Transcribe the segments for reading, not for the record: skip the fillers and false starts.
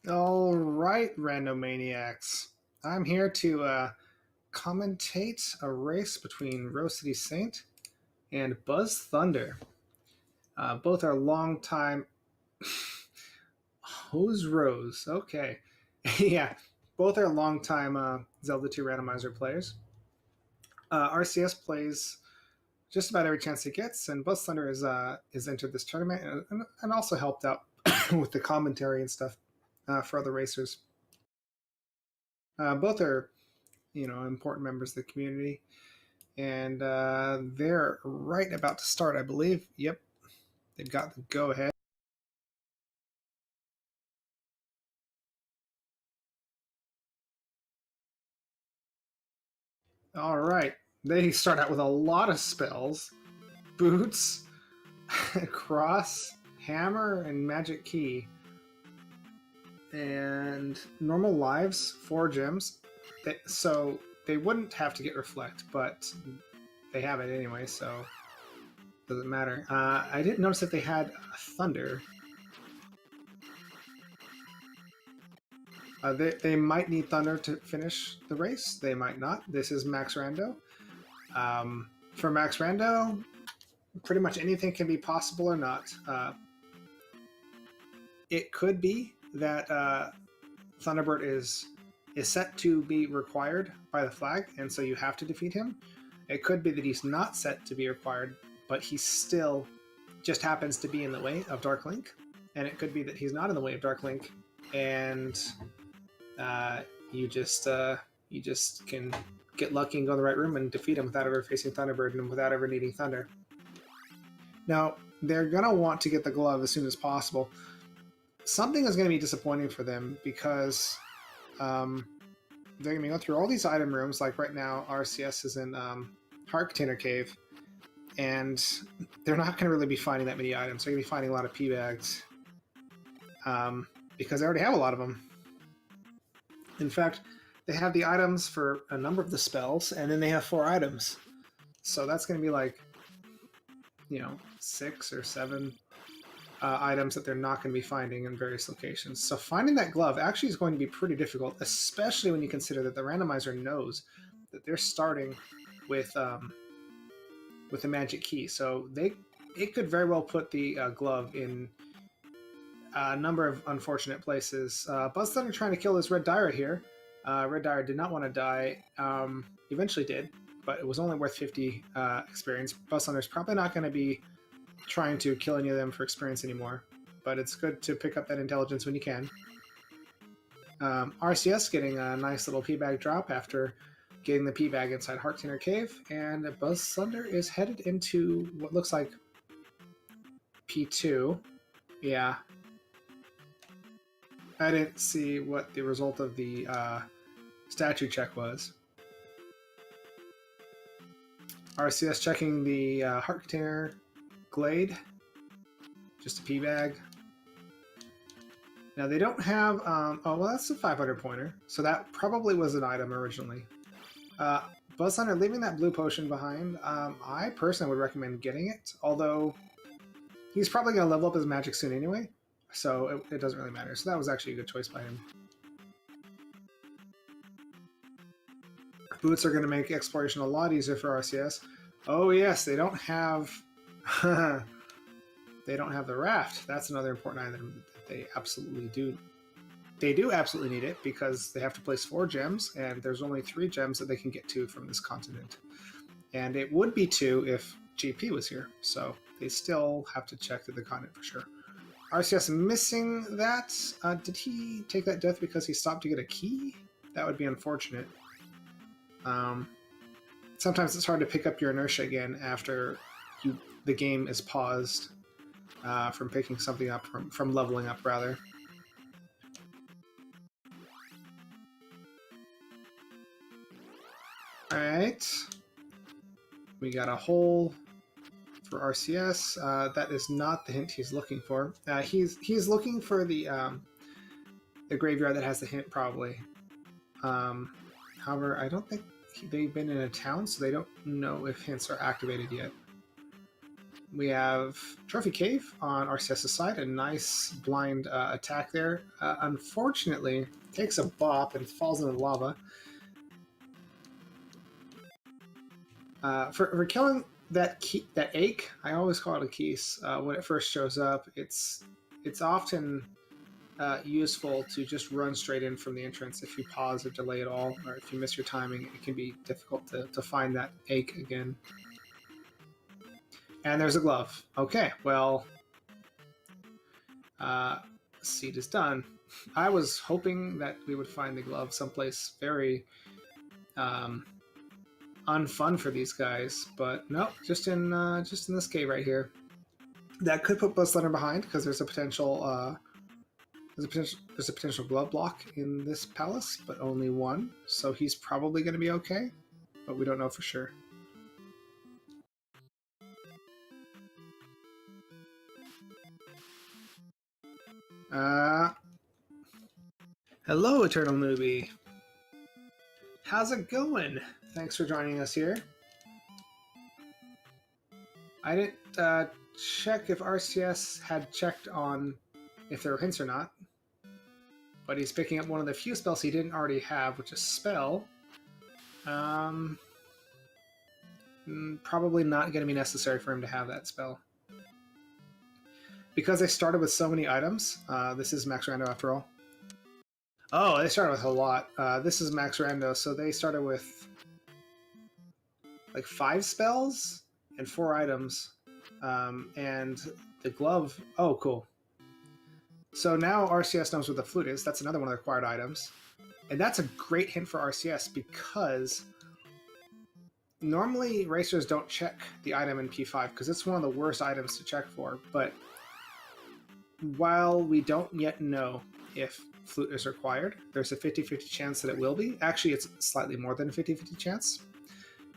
All right, Randomaniacs. I'm here to commentate a race between RoseCitySaint and BuzzThunder. Both are long time. Who's Rose? Okay. Yeah, both are long time Zelda 2 Randomizer players. RCS plays just about every chance he gets, and BuzzThunder is entered this tournament and also helped out with the commentary and stuff for other racers. Both are important members of the community, and they're right about to start, I believe. Yep, they've got the go ahead. All right, they start out with a lot of spells: boots, cross, hammer, and magic key, and normal lives, 4 gems. So they wouldn't have to get reflect, but they have it anyway, so doesn't matter. I didn't notice that they had thunder. They might need Thunder to finish the race. They might not. This is Max Rando. For Max Rando, pretty much anything can be possible or not. It could be that Thunderbird is set to be required by the flag, and so you have to defeat him. It could be that he's not set to be required, but he still just happens to be in the way of Dark Link. And it could be that he's not in the way of Dark Link, and you just can get lucky and go in the right room and defeat him without ever facing Thunderbird and without ever needing Thunder. Now, they're going to want to get the glove as soon as possible. Something is going to be disappointing for them because they're going to go through all these item rooms. Like right now, RCS is in Heart Container Cave, and they're not going to really be finding that many items. They're going to be finding a lot of P-Bags because they already have a lot of them. In fact, they have the items for a number of the spells, and then they have 4 items. So that's going to be like, 6 or 7 items that they're not going to be finding in various locations. So finding that glove actually is going to be pretty difficult, especially when you consider that the randomizer knows that they're starting with the magic key. So it could very well put the glove in a number of unfortunate places. BuzzThunder trying to kill this Red Dire here. Red Dire did not want to die. Eventually did, but it was only worth 50 experience. BuzzThunder's probably not going to be trying to kill any of them for experience anymore, but it's good to pick up that intelligence when you can. RCS getting a nice little P-Bag drop after getting the P-Bag inside Heart Container Cave, and BuzzThunder is headed into what looks like P2. Yeah. I didn't see what the result of the statue check was. RCS checking the Heart Container Glade. Just a P-Bag. Now they don't have... oh, well, that's a 500 pointer. So that probably was an item originally. BuzzThunder leaving that blue potion behind. I personally would recommend getting it, although he's probably going to level up his magic soon anyway. So it doesn't really matter. So that was actually a good choice by him. Boots are going to make exploration a lot easier for RCS. Oh yes, they don't have they don't have the raft. That's another important item that they absolutely do. They do absolutely need it because they have to place 4 gems, and there's only 3 gems that they can get to from this continent. And it would be 2 if GP was here. So they still have to check to the continent for sure. RCS missing that. Did he take that death because he stopped to get a key? That would be unfortunate. Sometimes it's hard to pick up your inertia again after the game is paused from picking something up, from leveling up, rather. Alright. We got a hole for RCS. That is not the hint he's looking for. He's looking for the graveyard that has the hint, probably. However, I don't think they've been in a town, so they don't know if hints are activated yet. We have Trophy Cave on RCS's side, a nice blind attack there. Unfortunately, takes a bop and falls into the lava. For killing that ache, I always call it a keys. When it first shows up, it's often useful to just run straight in from the entrance. If you pause or delay at all, or if you miss your timing, it can be difficult to find that ache again. And there's a glove. Okay, well, seed is done. I was hoping that we would find the glove someplace very unfun for these guys, but nope, just in this cave right here. That could put BuzzThunder behind because there's a potential glove block in this palace, but only one, so he's probably going to be okay, but we don't know for sure. Hello, Eternal Newbie. How's it going? Thanks for joining us here. I didn't check if RCS had checked on if there were hints or not, but he's picking up one of the few spells he didn't already have, which is Spell. Probably not going to be necessary for him to have that spell. Because they started with so many items, this is Max Rando after all. Oh, they started with a lot. This is Max Rando, so they started with like 5 spells and 4 items. And the glove... Oh, cool. So now RCS knows what the flute is. That's another one of the required items. And that's a great hint for RCS because normally racers don't check the item in P5 because it's one of the worst items to check for. But while we don't yet know if flute is required, there's a 50-50 chance that it will be. Actually, it's slightly more than a 50-50 chance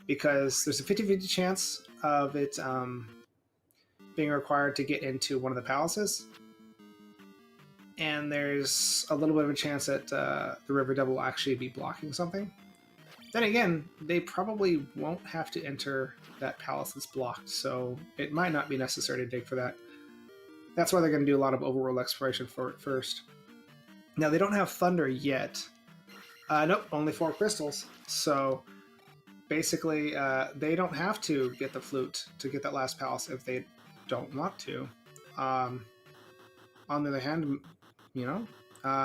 because there's a 50-50 chance of it being required to get into one of the palaces. And there's a little bit of a chance that the River Devil will actually be blocking something. Then again, they probably won't have to enter that palace that's blocked, so it might not be necessary to dig for that. That's why they're going to do a lot of overworld exploration for it first. Now, they don't have Thunder yet. Nope, only 4 crystals. So, basically, they don't have to get the flute to get that last palace if they don't want to. On the other hand, you know,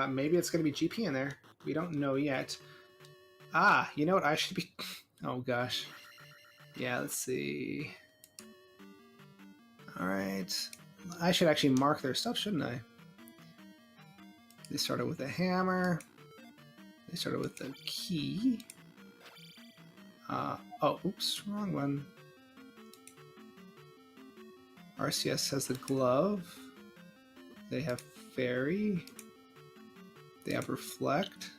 maybe it's going to be GP in there. We don't know yet. You know what? I should be... Oh, gosh. Yeah, let's see. Alright. I should actually mark their stuff, shouldn't I? They started with a hammer. They started with a key. Oh, oops, wrong one. RCS has the glove. They have fairy. They have reflect.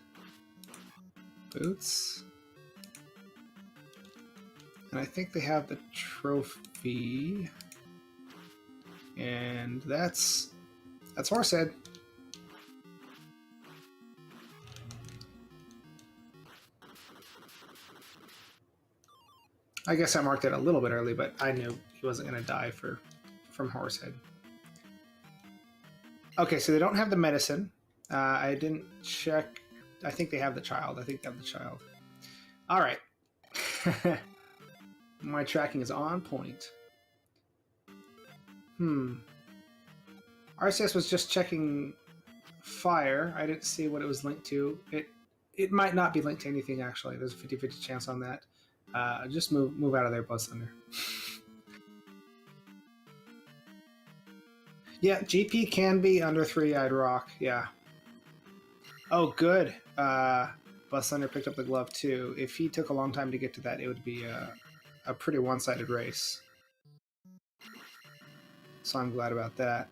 Boots. And I think they have the trophy. And that's Horsehead. I guess I marked it a little bit early, but I knew he wasn't going to die from Horsehead. Okay, so they don't have the medicine. I didn't check. I think they have the child. All right. My tracking is on point. RCS was just checking fire. I didn't see what it was linked to. It might not be linked to anything, actually. There's a 50-50 chance on that. Just move out of there, BuzzThunder. Yeah, GP can be under 3-eyed rock. Yeah. Oh, good. BuzzThunder picked up the glove, too. If he took a long time to get to that, it would be a pretty one-sided race. So I'm glad about that.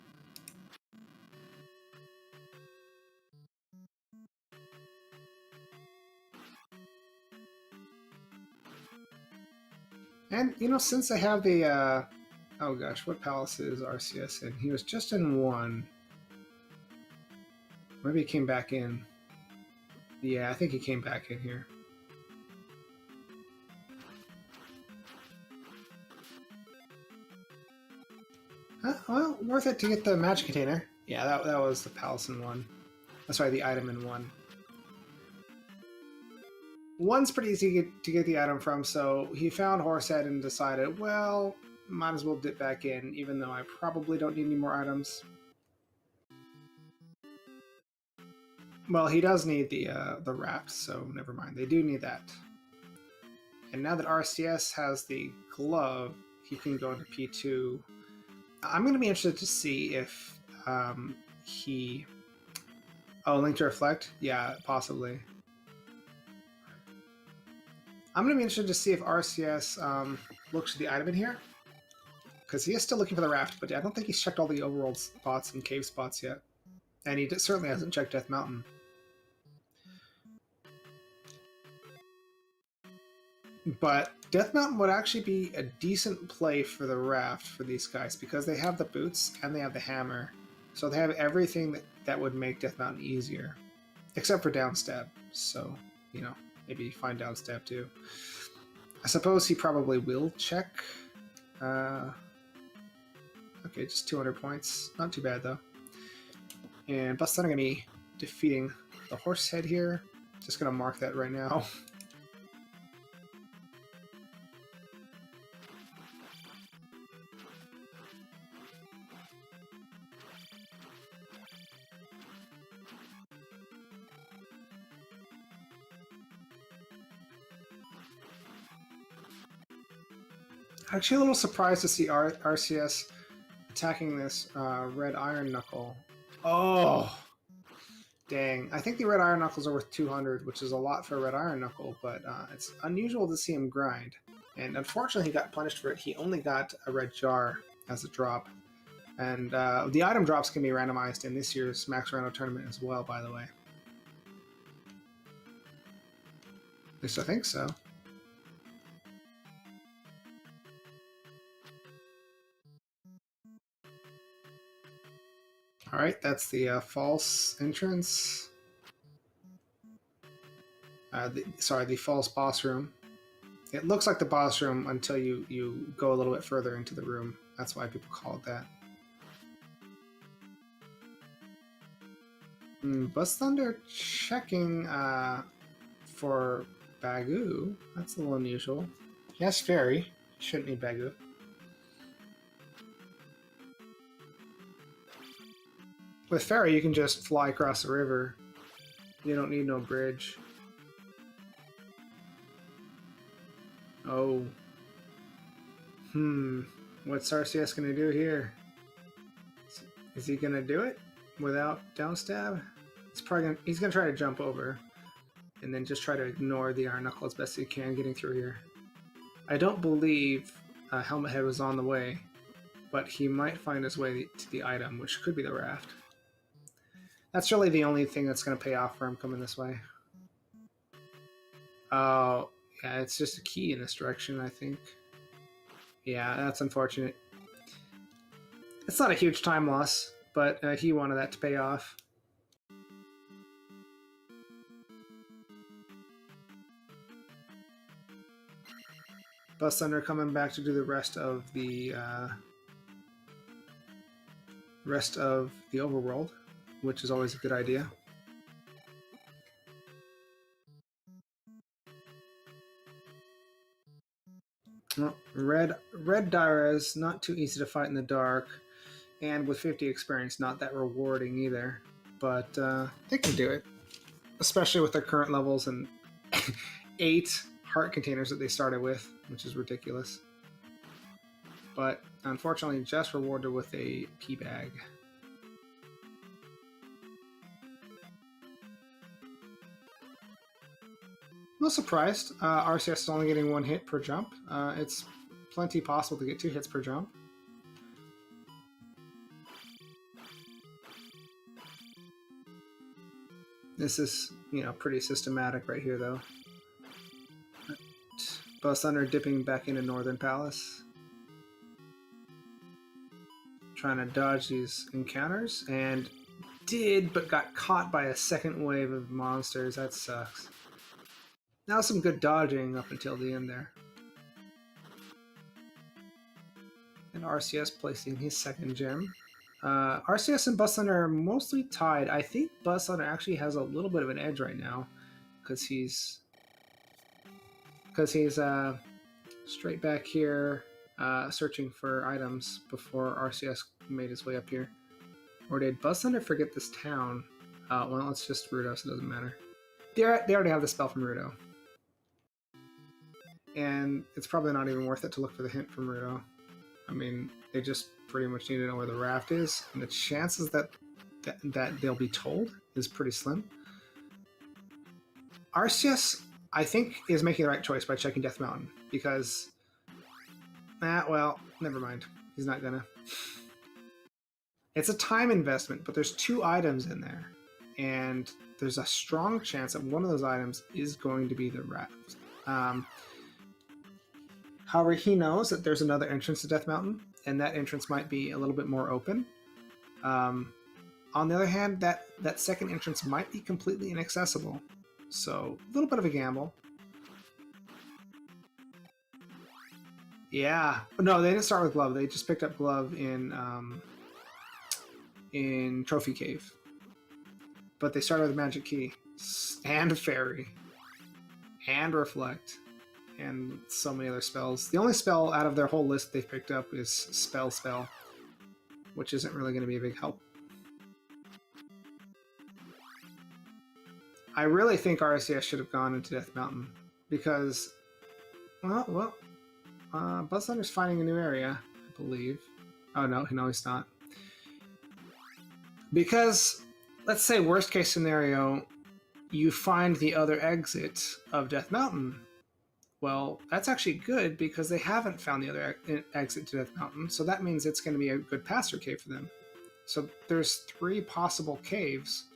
And, you know, since I have the... oh gosh, what palace is RCS in? He was just in one. Maybe he came back in. Yeah, I think he came back in here. Well, worth it to get the magic container. Yeah, that was the palace in one. That's right, the item in one. One's pretty easy to get the item from, so he found Horsehead and decided, well, might as well dip back in, even though I probably don't need any more items. Well, he does need the raft, so never mind. They do need that. And now that RCS has the glove, he can go into P2. I'm going to be interested to see if he... Oh, Link to Reflect? Yeah, possibly. I'm going to be interested to see if RCS looks at the item in here. Because he is still looking for the raft, but I don't think he's checked all the overworld spots and cave spots yet. And he certainly hasn't checked Death Mountain. But Death Mountain would actually be a decent play for the raft for these guys, because they have the boots and they have the hammer. So they have everything that would make Death Mountain easier. Except for downstab. So, you know, maybe find downstab too. I suppose he probably will check. Okay, just 200 points. Not too bad though. And BuzzThunder gonna be defeating the Horsehead here. Just gonna mark that right now. Actually, a little surprised to see RCS attacking this red iron knuckle. Oh, dang. I think the red iron knuckles are worth 200, which is a lot for a red iron knuckle, but it's unusual to see him grind. And unfortunately, he got punished for it. He only got a red jar as a drop. And the item drops can be randomized in this year's Max Rando tournament as well, by the way. At least I think so. Alright, that's the false entrance. The false boss room. It looks like the boss room until you go a little bit further into the room. That's why people call it that. BuzzThunder checking for Bagoo. That's a little unusual. Yes, Fairy. Shouldn't need Bagoo. With Fairy, you can just fly across the river. You don't need no bridge. Oh. What's RCS gonna do here? Is he gonna do it without downstab? He's gonna try to jump over and then just try to ignore the iron knuckle as best he can getting through here. I don't believe Helmet Head was on the way, but he might find his way to the item, which could be the raft. That's really the only thing that's going to pay off for him coming this way. Oh, yeah, it's just a key in this direction, I think. Yeah, that's unfortunate. It's not a huge time loss, but he wanted that to pay off. BuzzThunder coming back to do the rest of the overworld, which is always a good idea. Well, red Dyra is not too easy to fight in the dark, and with 50 experience, not that rewarding either. But they can do it, especially with their current levels and 8 heart containers that they started with, which is ridiculous. But unfortunately, just rewarded with a pea bag. I'm not surprised. RCS is only getting 1 hit per jump. It's plenty possible to get 2 hits per jump. This is, pretty systematic right here, though. BuzzThunder dipping back into Northern Palace. Trying to dodge these encounters, and but got caught by a second wave of monsters. That sucks. Now some good dodging up until the end there. And RCS placing his second gem. RCS and BuzzThunder are mostly tied. I think BuzzThunder actually has a little bit of an edge right now because he's straight back here searching for items before RCS made his way up here. Or did BuzzThunder forget this town? Well, it's just Rudo, so it doesn't matter. They already have the spell from Rudo. And it's probably not even worth it to look for the hint from Rando. I mean, they just pretty much need to know where the raft is, and the chances that they'll be told is pretty slim. Arceus, I think, is making the right choice by checking Death Mountain, because... well, never mind. He's not gonna. It's a time investment, but there's 2 items in there, and there's a strong chance that one of those items is going to be the raft. However, he knows that there's another entrance to Death Mountain, and that entrance might be a little bit more open. On the other hand, that second entrance might be completely inaccessible. So, a little bit of a gamble. Yeah. No, they didn't start with Glove. They just picked up Glove in Trophy Cave. But they started with Magic Key. And Fairy. And Reflect. And so many other spells. The only spell out of their whole list they've picked up is Spell, which isn't really going to be a big help. I really think RCS should have gone into Death Mountain because, well, BuzzThunder's finding a new area, I believe. Oh no, he's not. Because, let's say worst case scenario, you find the other exit of Death Mountain. Well, that's actually good because they haven't found the other exit to Death Mountain, so that means it's going to be a good pass-through cave for them. So there's 3 possible caves,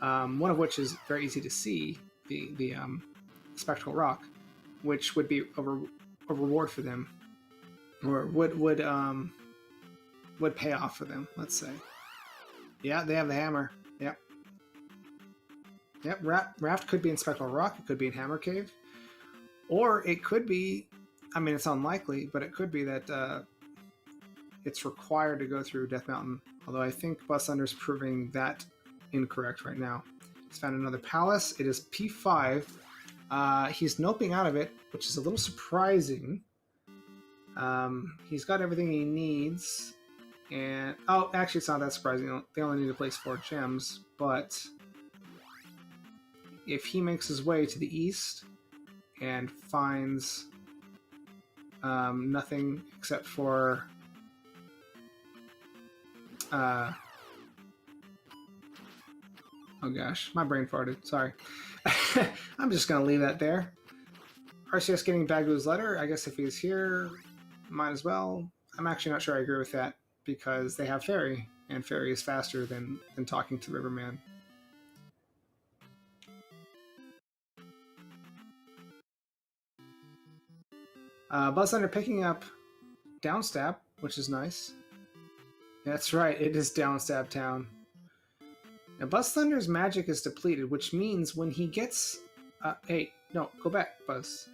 one of which is very easy to see, the Spectral Rock, which would be a reward for them, or would pay off for them, let's say. Yeah, they have the hammer. Yep. Yep, Raft could be in Spectral Rock, it could be in Hammer Cave. Or it could be, I mean, it's unlikely, but it could be that it's required to go through Death Mountain. Although I think BuzzThunder's proving that incorrect right now. He's found another palace. It is P5. He's noping out of it, which is a little surprising. He's got everything he needs. And, oh, actually it's not that surprising. They only need to place 4 gems. But if he makes his way to the east and finds nothing except for oh gosh, my brain farted, sorry. I'm just gonna leave that there. RCS getting Bagu's letter, I guess if he's here, might as well. I'm actually not sure I agree with that because they have Fairy, and Fairy is faster than talking to Riverman. BuzzThunder picking up Downstab, which is nice. That's right, it is Downstab Town. Now BuzzThunder's magic is depleted, which means when he gets... hey, no, go back, Buzz.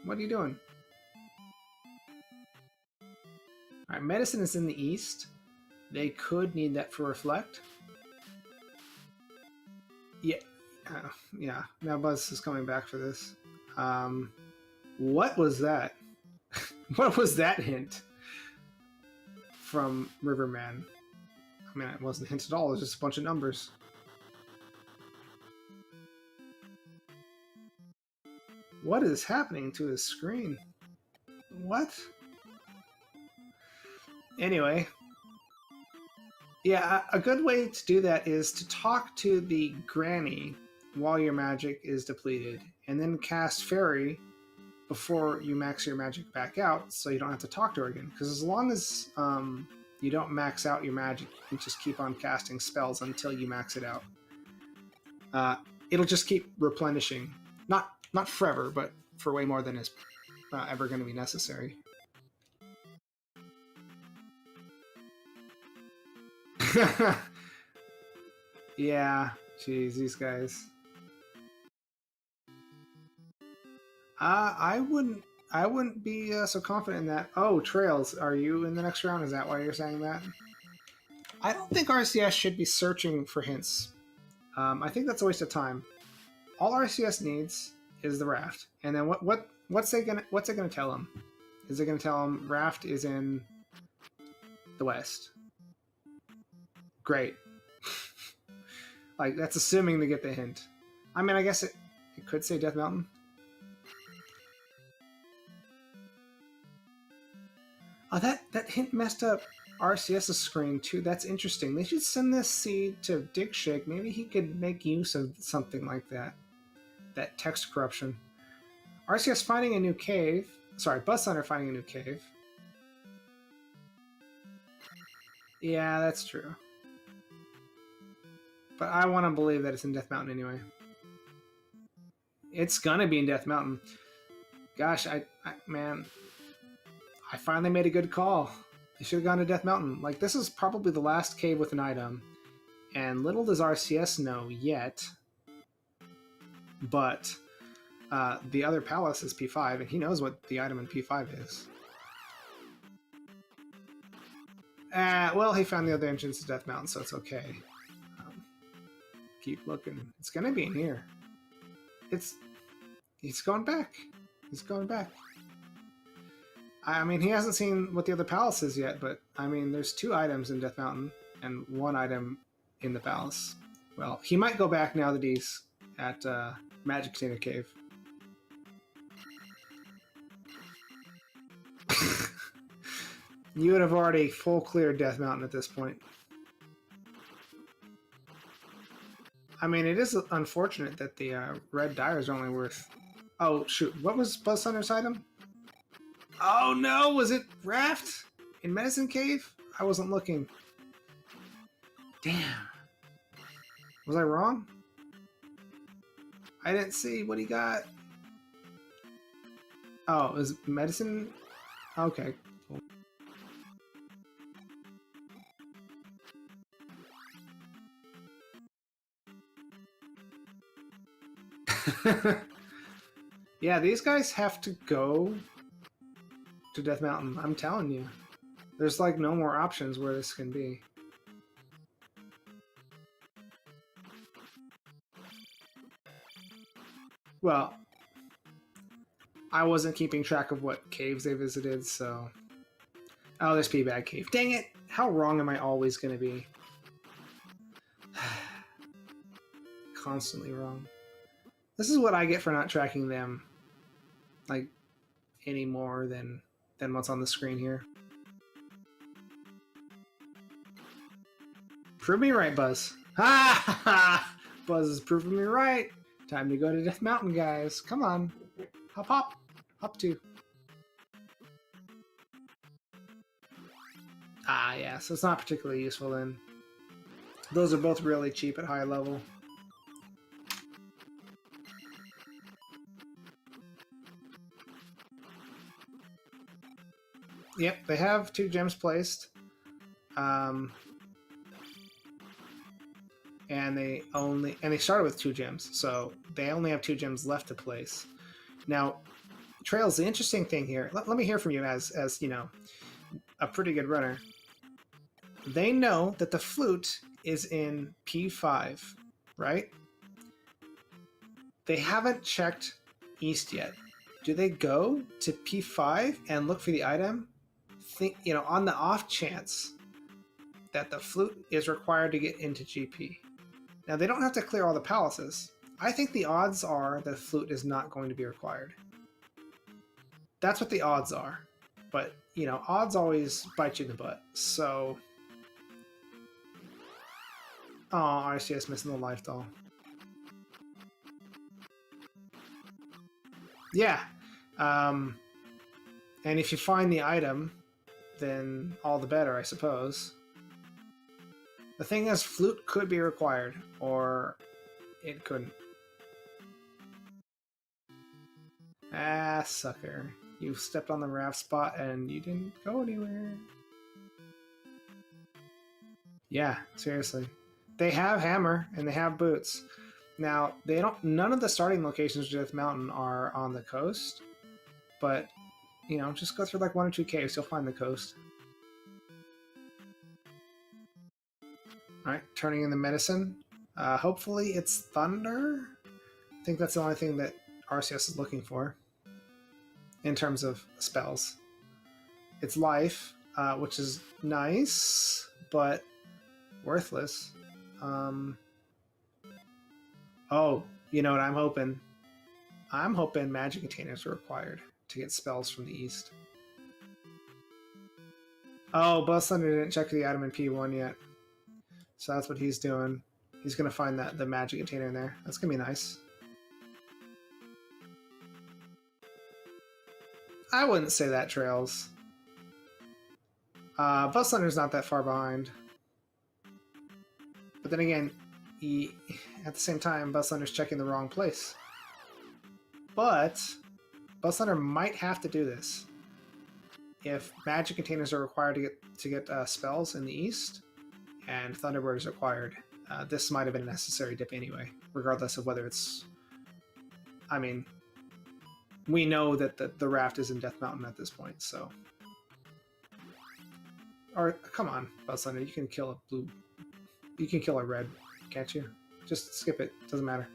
What are you doing? Alright, Medicine is in the east. They could need that for Reflect. Yeah, yeah. Now Buzz is coming back for this. What was that? What was that hint from Riverman? I mean, it wasn't a hint at all. It was just a bunch of numbers. What is happening to his screen? What? Anyway. Yeah, a good way to do that is to talk to the granny while your magic is depleted, and then cast Fairy before you max your magic back out, so you don't have to talk to her again. Because as long as you don't max out your magic, you can just keep on casting spells until you max it out. It'll just keep replenishing. Not forever, but for way more than is ever going to be necessary. Yeah, jeez, these guys. I wouldn't I wouldn't be so confident in that. Oh, Trails, are you in the next round? Is that why you're saying that? I don't think RCS should be searching for hints. I think that's a waste of time. All RCS needs is the raft, and then what's it gonna tell him? Is it gonna tell him raft is in the west? Great. Like, that's assuming they get the hint. I mean, I guess it could say Death Mountain. Oh, that hint messed up RCS's screen too. That's interesting. They should send this seed to Dick Shake. Maybe he could make use of something like that. That text corruption. RCS finding a new cave. Sorry, BuzzThunder finding a new cave. Yeah, that's true. But I want to believe that it's in Death Mountain anyway. It's gonna be in Death Mountain. Gosh, man, I finally made a good call. They should have gone to Death Mountain. Like, this is probably the last cave with an item. And little does RCS know yet. But the other palace is P5, and he knows what the item in P5 is. Well, he found the other entrance to Death Mountain, so it's okay. Keep looking. It's gonna be in here. He's going back. He's going back. I mean, he hasn't seen what the other palace is yet, but I mean, there's 2 items in Death Mountain and 1 item in the palace. Well, he might go back now that he's at Magic Container Cave. You would have already full cleared Death Mountain at this point. I mean, it is unfortunate that the red dyers are only worth... Oh, shoot. What was BuzzThunder's item? Oh, no! Was it Raft? In Medicine Cave? I wasn't looking. Damn. Was I wrong? I didn't see what he got. Oh, it was Medicine? Okay, cool. Yeah, these guys have to go to Death Mountain. I'm telling you. There's like no more options where this can be. Well, I wasn't keeping track of what caves they visited, so... Oh, there's P-Bag Cave. Dang it! How wrong am I always going to be? Constantly wrong. This is what I get for not tracking them, like, any more than what's on the screen here. Prove me right, Buzz. Ha ha ha! Buzz is proving me right. Time to go to Death Mountain, guys. Come on. Hop, hop. Hop 2. Ah, yeah, so it's not particularly useful then. Those are both really cheap at high level. Yep, they have 2 gems placed. And they started with 2 gems, so they only have 2 gems left to place. Now, Trails, the interesting thing here, let me hear from you as you know, a pretty good runner. They know that the flute is in P5, right? They haven't checked east yet. Do they go to P5 and look for the item? You know, on the off chance that the flute is required to get into GP. Now, they don't have to clear all the palaces. I think the odds are the flute is not going to be required. That's what the odds are. But, you know, odds always bite you in the butt. So... Oh, RCS missing the life doll. Yeah. And if you find the item, then all the better, I suppose. The thing is, flute could be required, or it couldn't. Ah, sucker. You stepped on the raft spot and you didn't go anywhere. Yeah, seriously. They have hammer and they have boots. Now, none of the starting locations of Death Mountain are on the coast, but you know, just go through like 1 or 2 caves, you'll find the coast. Alright, turning in the medicine. Hopefully it's thunder. I think that's the only thing that RCS is looking for in terms of spells. It's life, which is nice, but worthless. Oh, you know what I'm hoping? I'm hoping magic containers are required to get spells from the east. Oh, BuzzThunder didn't check the item in P1 yet. So that's what he's doing. He's going to find the magic container in there. That's going to be nice. I wouldn't say that, Trails. BuzzThunder's not that far behind. But then again, at the same time, BuzzThunder's checking the wrong place. But BuzzThunder might have to do this. If magic containers are required to get spells in the east, and Thunderbird is required, this might have been a necessary dip anyway, regardless of whether it's... I mean, we know that the raft is in Death Mountain at this point, so... Or, come on, BuzzThunder, you can kill a blue... You can kill a red, can't you? Just skip it, doesn't matter.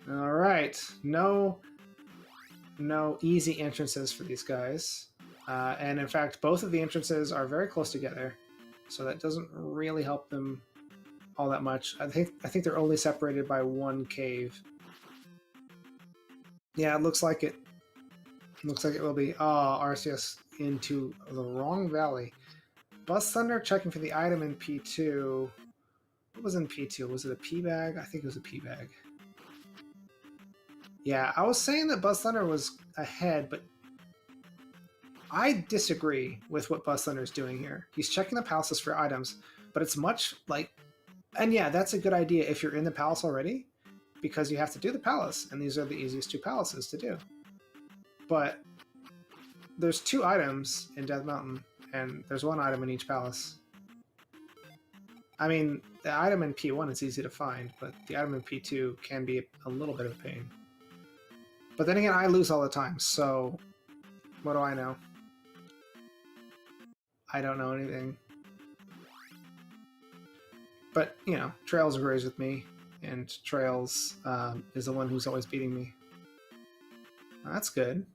Alright, no easy entrances for these guys. And in fact, both of the entrances are very close together, so that doesn't really help them all that much. I think they're only separated by 1 cave. Yeah, it looks like it. Looks like it will be. Oh, RCS into the wrong valley. BuzzThunder checking for the item in P2. What was in P2? Was it a P bag? I think it was a P bag. Yeah, I was saying that BuzzThunder was ahead, but I disagree with what BuzzThunder is doing here. He's checking the palaces for items, but it's much like... And yeah, that's a good idea if you're in the palace already, because you have to do the palace, and these are the easiest 2 palaces to do. But there's 2 items in Death Mountain, and there's 1 item in each palace. I mean, the item in P1 is easy to find, but the item in P2 can be a little bit of a pain. But then again, I lose all the time, so what do I know? I don't know anything. But, you know, Trails agrees with me, and Trails is the one who's always beating me. Well, that's good.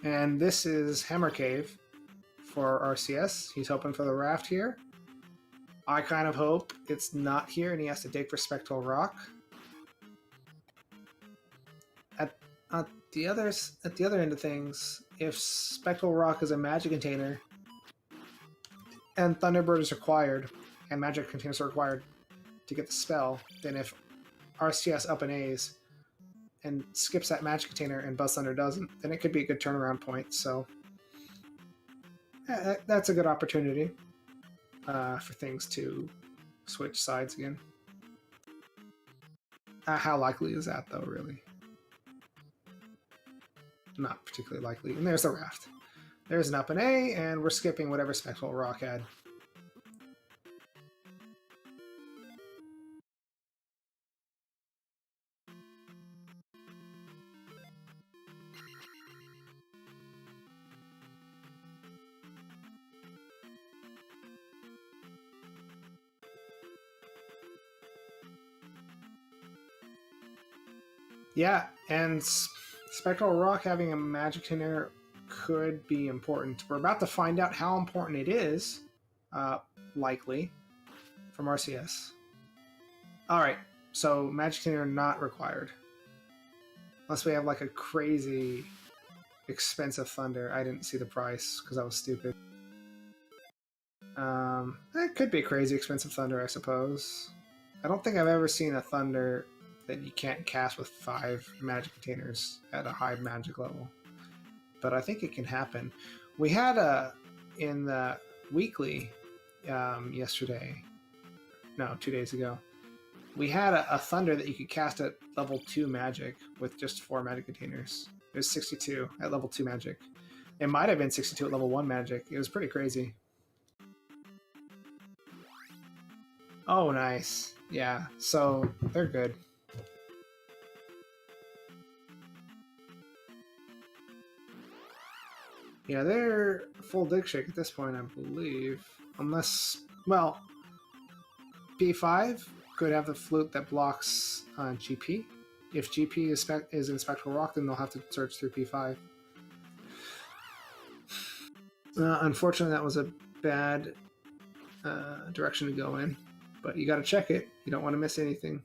And this is Hammer Cave for RCS. He's hoping for the raft here. I kind of hope it's not here and he has to dig for Spectral Rock. At the other end of things, if Spectral Rock is a magic container and Thunderbird is required, and magic containers are required to get the spell, then if RCS up and A's and skips that magic container and BuzzThunder doesn't, then it could be a good turnaround point. So yeah, that's a good opportunity for things to switch sides again. How likely is that, though, really? Not particularly likely. And there's the raft. There's an up and A, and we're skipping whatever Spectral Rock had. Yeah, and Spectral Rock having a magic container could be important. We're about to find out how important it is, likely, from RCS. Alright, so magic container not required. Unless we have like a crazy expensive thunder. I didn't see the price because I was stupid. It could be a crazy expensive thunder, I suppose. I don't think I've ever seen a thunder that you can't cast with 5 magic containers at a high magic level. But I think it can happen. We had in the weekly yesterday, no, 2 days ago, we had a thunder that you could cast at level 2 magic with just 4 magic containers. It was 62 at level 2 magic. It might have been 62 at level 1 magic. It was pretty crazy. Oh, nice. Yeah, so they're good. Yeah, they're full dig shake at this point, I believe. Unless, well, P5 could have the flute that blocks GP. If GP is in Spectral Rock, then they'll have to search through P5. Unfortunately, that was a bad direction to go in. But you got to check it. You don't want to miss anything.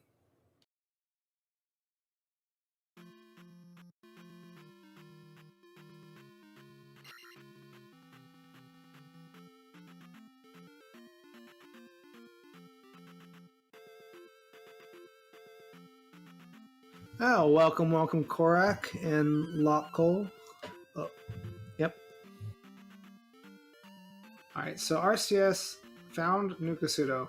Oh, welcome, Korak and Lockcole. Oh, yep. Alright, so RCS found Nukasudo,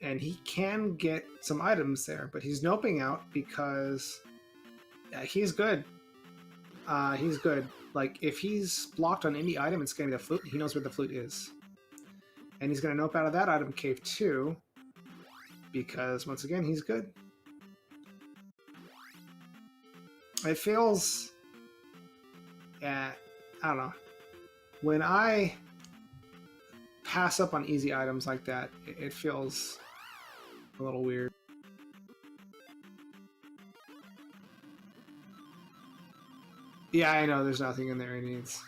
and he can get some items there, but he's noping out because he's good. He's good. Like, if he's blocked on any item, it's going to be the flute. He knows where the flute is. And he's going to nope out of that item cave too, because, once again, he's good. It feels... I don't know. When I pass up on easy items like that, it feels a little weird. Yeah, I know there's nothing in there he needs.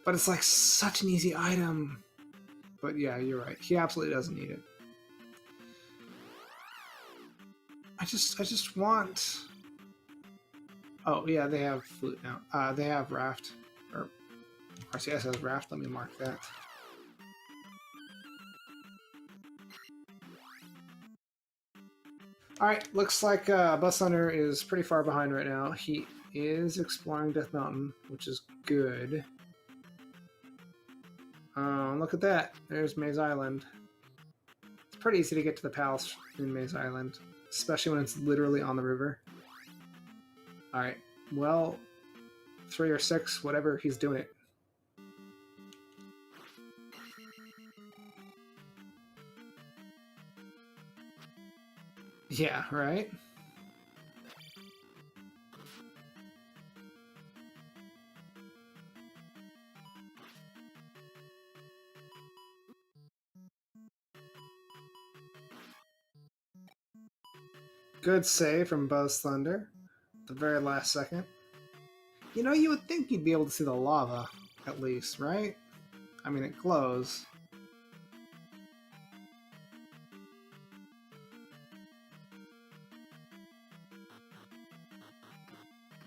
But it's like such an easy item. But yeah, you're right. He absolutely doesn't need it. I just want... Oh, yeah, they have flute now. They have raft. Or RCS has raft. Let me mark that. Alright, looks like BuzzThunder is pretty far behind right now. He is exploring Death Mountain, which is good. Look at that. There's Maze Island. It's pretty easy to get to the palace in Maze Island, especially when it's literally on the river. Alright, well, 3 or 6, whatever, he's doing it. Yeah, right? Good save from BuzzThunder. The very last second. You know, you would think you'd be able to see the lava, at least, right? I mean, it glows.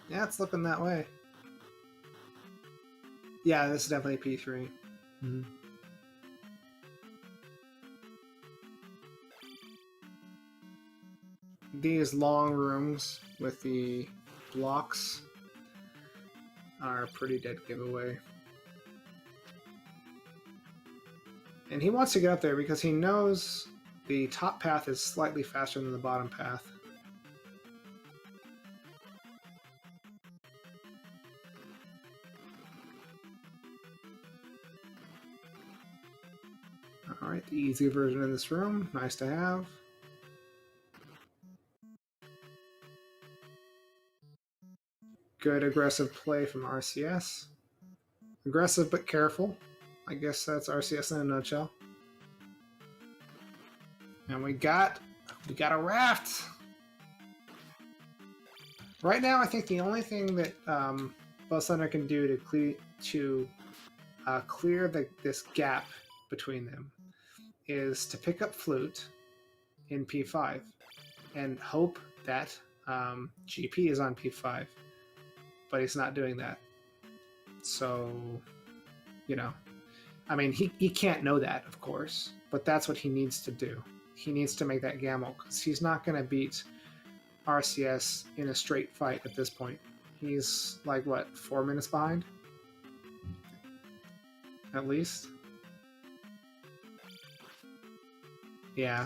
Yeah, it's looking that way. Yeah, this is definitely P3. Mm-hmm. These long rooms with the blocks are a pretty dead giveaway. And he wants to get up there because he knows the top path is slightly faster than the bottom path. Alright, the easy version of this room. Nice to have. Good aggressive play from RCS. Aggressive but careful. I guess that's RCS in a nutshell. And we got a raft! Right now, I think the only thing that BuzzThunder can do to clear this gap between them is to pick up flute in P5 and hope that GP is on P5. But he's not doing that. So, you know, I mean, he can't know that, of course, but that's what he needs to do. He needs to make that gamble, because he's not going to beat RCS in a straight fight at this point. He's, like, what, 4 minutes behind? At least? Yeah.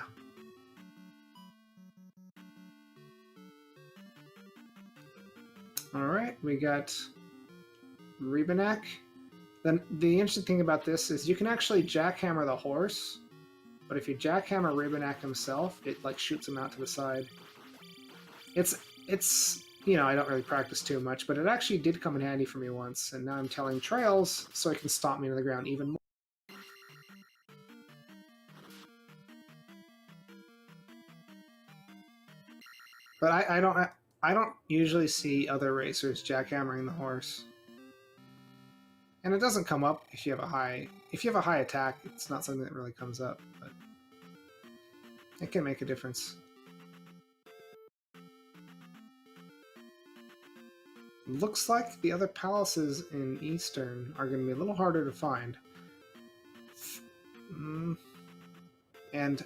Alright, we got Rebanak. Then the interesting thing about this is you can actually jackhammer the horse, but if you jackhammer Rebanak himself, it like shoots him out to the side. It's you know, I don't really practice too much, but it actually did come in handy for me once, and now I'm telling Trails so it can stomp me to the ground even more. But I don't usually see other racers jackhammering the horse. And it doesn't come up if you have a high attack, it's not something that really comes up, but it can make a difference. Looks like the other palaces in Eastern are going to be a little harder to find. And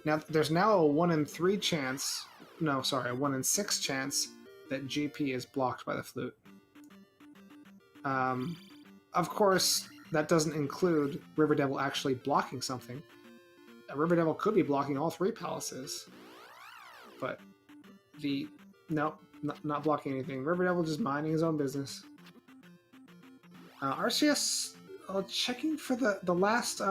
now there's now a 1 in 3 chance, no, sorry, a 1 in 6 chance that GP is blocked by the flute. Of course, that doesn't include River Devil actually blocking something. River Devil could be blocking all 3 palaces, but nope, not blocking anything. River Devil just minding his own business. RCS checking for the last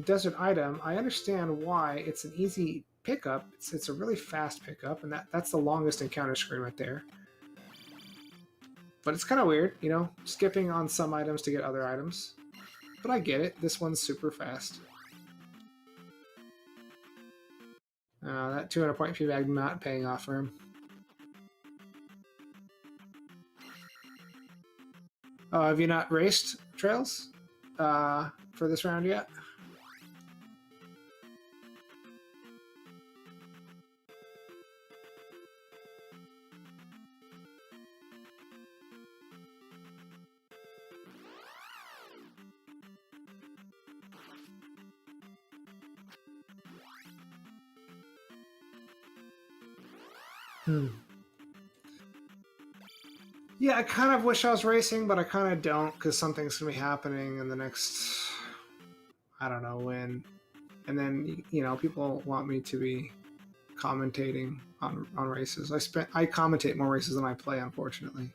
desert item. I understand why. It's an easy pickup. It's a really fast pickup, and that's the longest encounter screen right there. But it's kind of weird, you know, skipping on some items to get other items. But I get it. This one's super fast. That 200-point feedback not paying off for him. Oh, have you not raced Trails for this round yet? Yeah, I kind of wish I was racing, but I kind of don't, because something's going to be happening in the next, I don't know when. And then, you know, people want me to be commentating on races. I commentate more races than I play, unfortunately,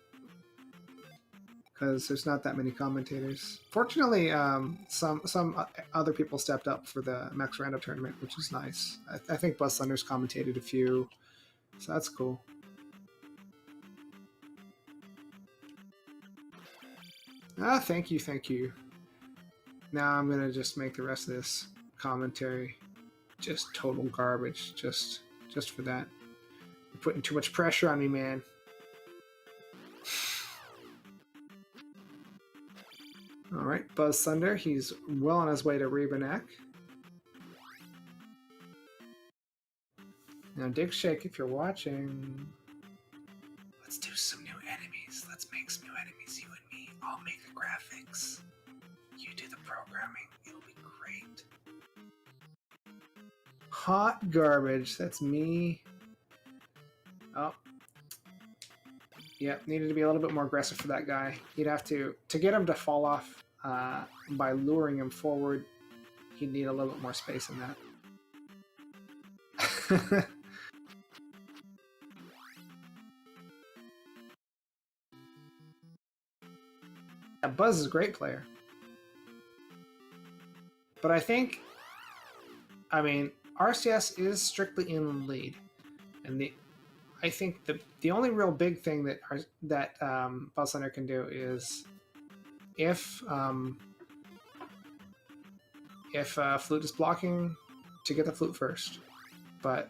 because there's not that many commentators. Fortunately, some other people stepped up for the Max Rando tournament, which is nice. I think BuzzThunder's commentated a few, so that's cool. Thank you, thank you. Now I'm gonna just make the rest of this commentary just total garbage, just for that. You're putting too much pressure on me, man. Alright, BuzzThunder, he's well on his way to Rebanak. Now, Dick Shake, if you're watching, let's do some new enemies. Let's make some new enemies, you and me. I'll make the graphics. You do the programming. It'll be great. Hot garbage. That's me. Oh. Yep, needed to be a little bit more aggressive for that guy. You'd have to get him to fall off by luring him forward, he'd need a little bit more space in that. Yeah, Buzz is a great player. But I mean, RCS is strictly in the lead. And I think the only real big thing that BuzzThunder can do is if Flute is blocking, to get the Flute first. But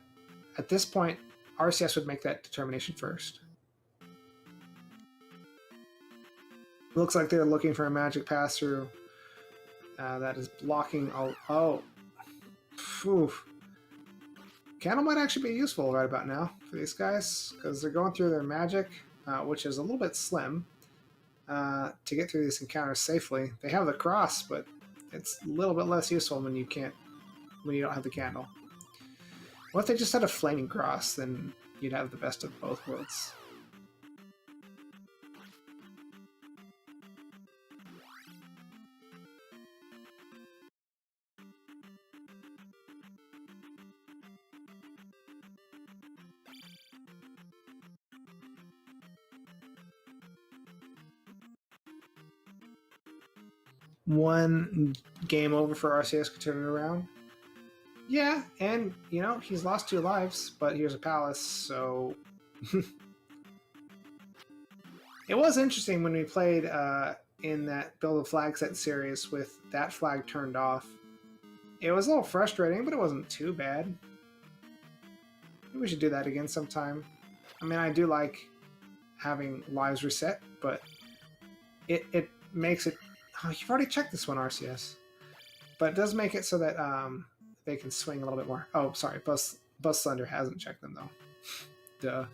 at this point, RCS would make that determination first. Looks like they're looking for a magic pass-through that is blocking. Oh. Oof. Candle might actually be useful right about now for these guys, because they're going through their magic, which is a little bit slim, to get through these encounters safely. They have the cross, but it's a little bit less useful when you don't have the candle. What if they just had a flaming cross? Then you'd have the best of both worlds. one game over for RCS could turn it around. Yeah, and you know he's lost 2 lives, but here's a palace, so it was interesting when we played in that Build a Flag Set series with that flag turned off. It was a little frustrating, but it wasn't too bad. Maybe we should do that again sometime. I mean, I do like having lives reset, but it makes it... Oh, you've already checked this one, RCS. But it does make it so that they can swing a little bit more. Oh, sorry, BuzzThunder hasn't checked them, though. Duh.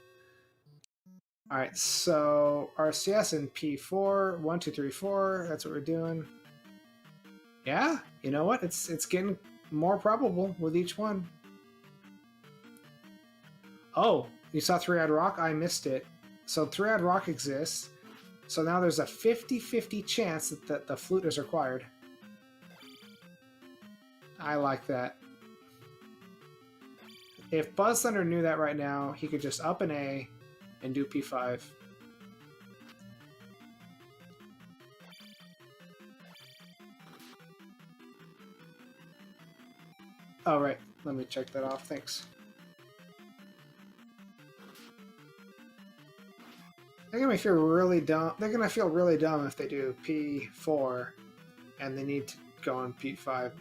Alright, so RCS in P4, 1, 2, 3, 4, that's what we're doing. Yeah, you know what? It's getting more probable with each one. Oh, you saw Three-Eyed Rock? I missed it. So Three-Eyed Rock exists. So now there's a 50-50 chance that the flute is required. I like that. If BuzzThunder knew that right now, he could just up an A and do P5. Oh, right. Let me check that off. Thanks. They're gonna feel really dumb. They're gonna feel really dumb if they do P4 and they need to go on P5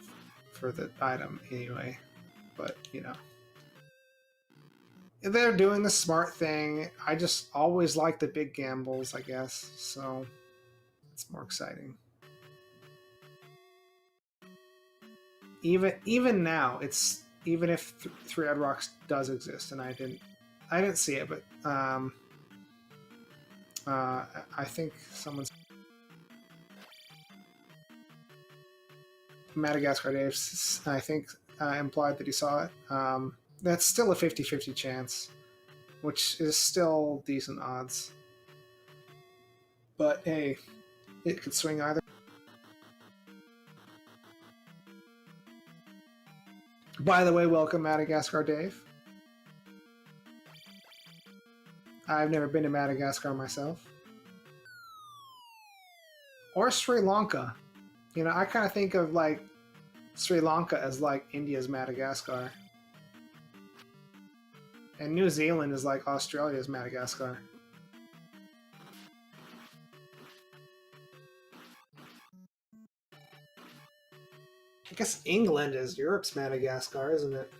for the item anyway. But, you know. They're doing the smart thing. I just always like the big gambles, I guess. So it's more exciting. Even now, it's even if Three-Eyed Rocks does exist, and I didn't see it, but I think someone's Madagascar Dave, I think, implied that he saw it. That's still a 50-50 chance, which is still decent odds. But hey, it could swing either. By the way, welcome Madagascar Dave. I've never been to Madagascar myself. Or Sri Lanka. You know, I kind of think of like Sri Lanka as like India's Madagascar. And New Zealand is like Australia's Madagascar. I guess England is Europe's Madagascar, isn't it?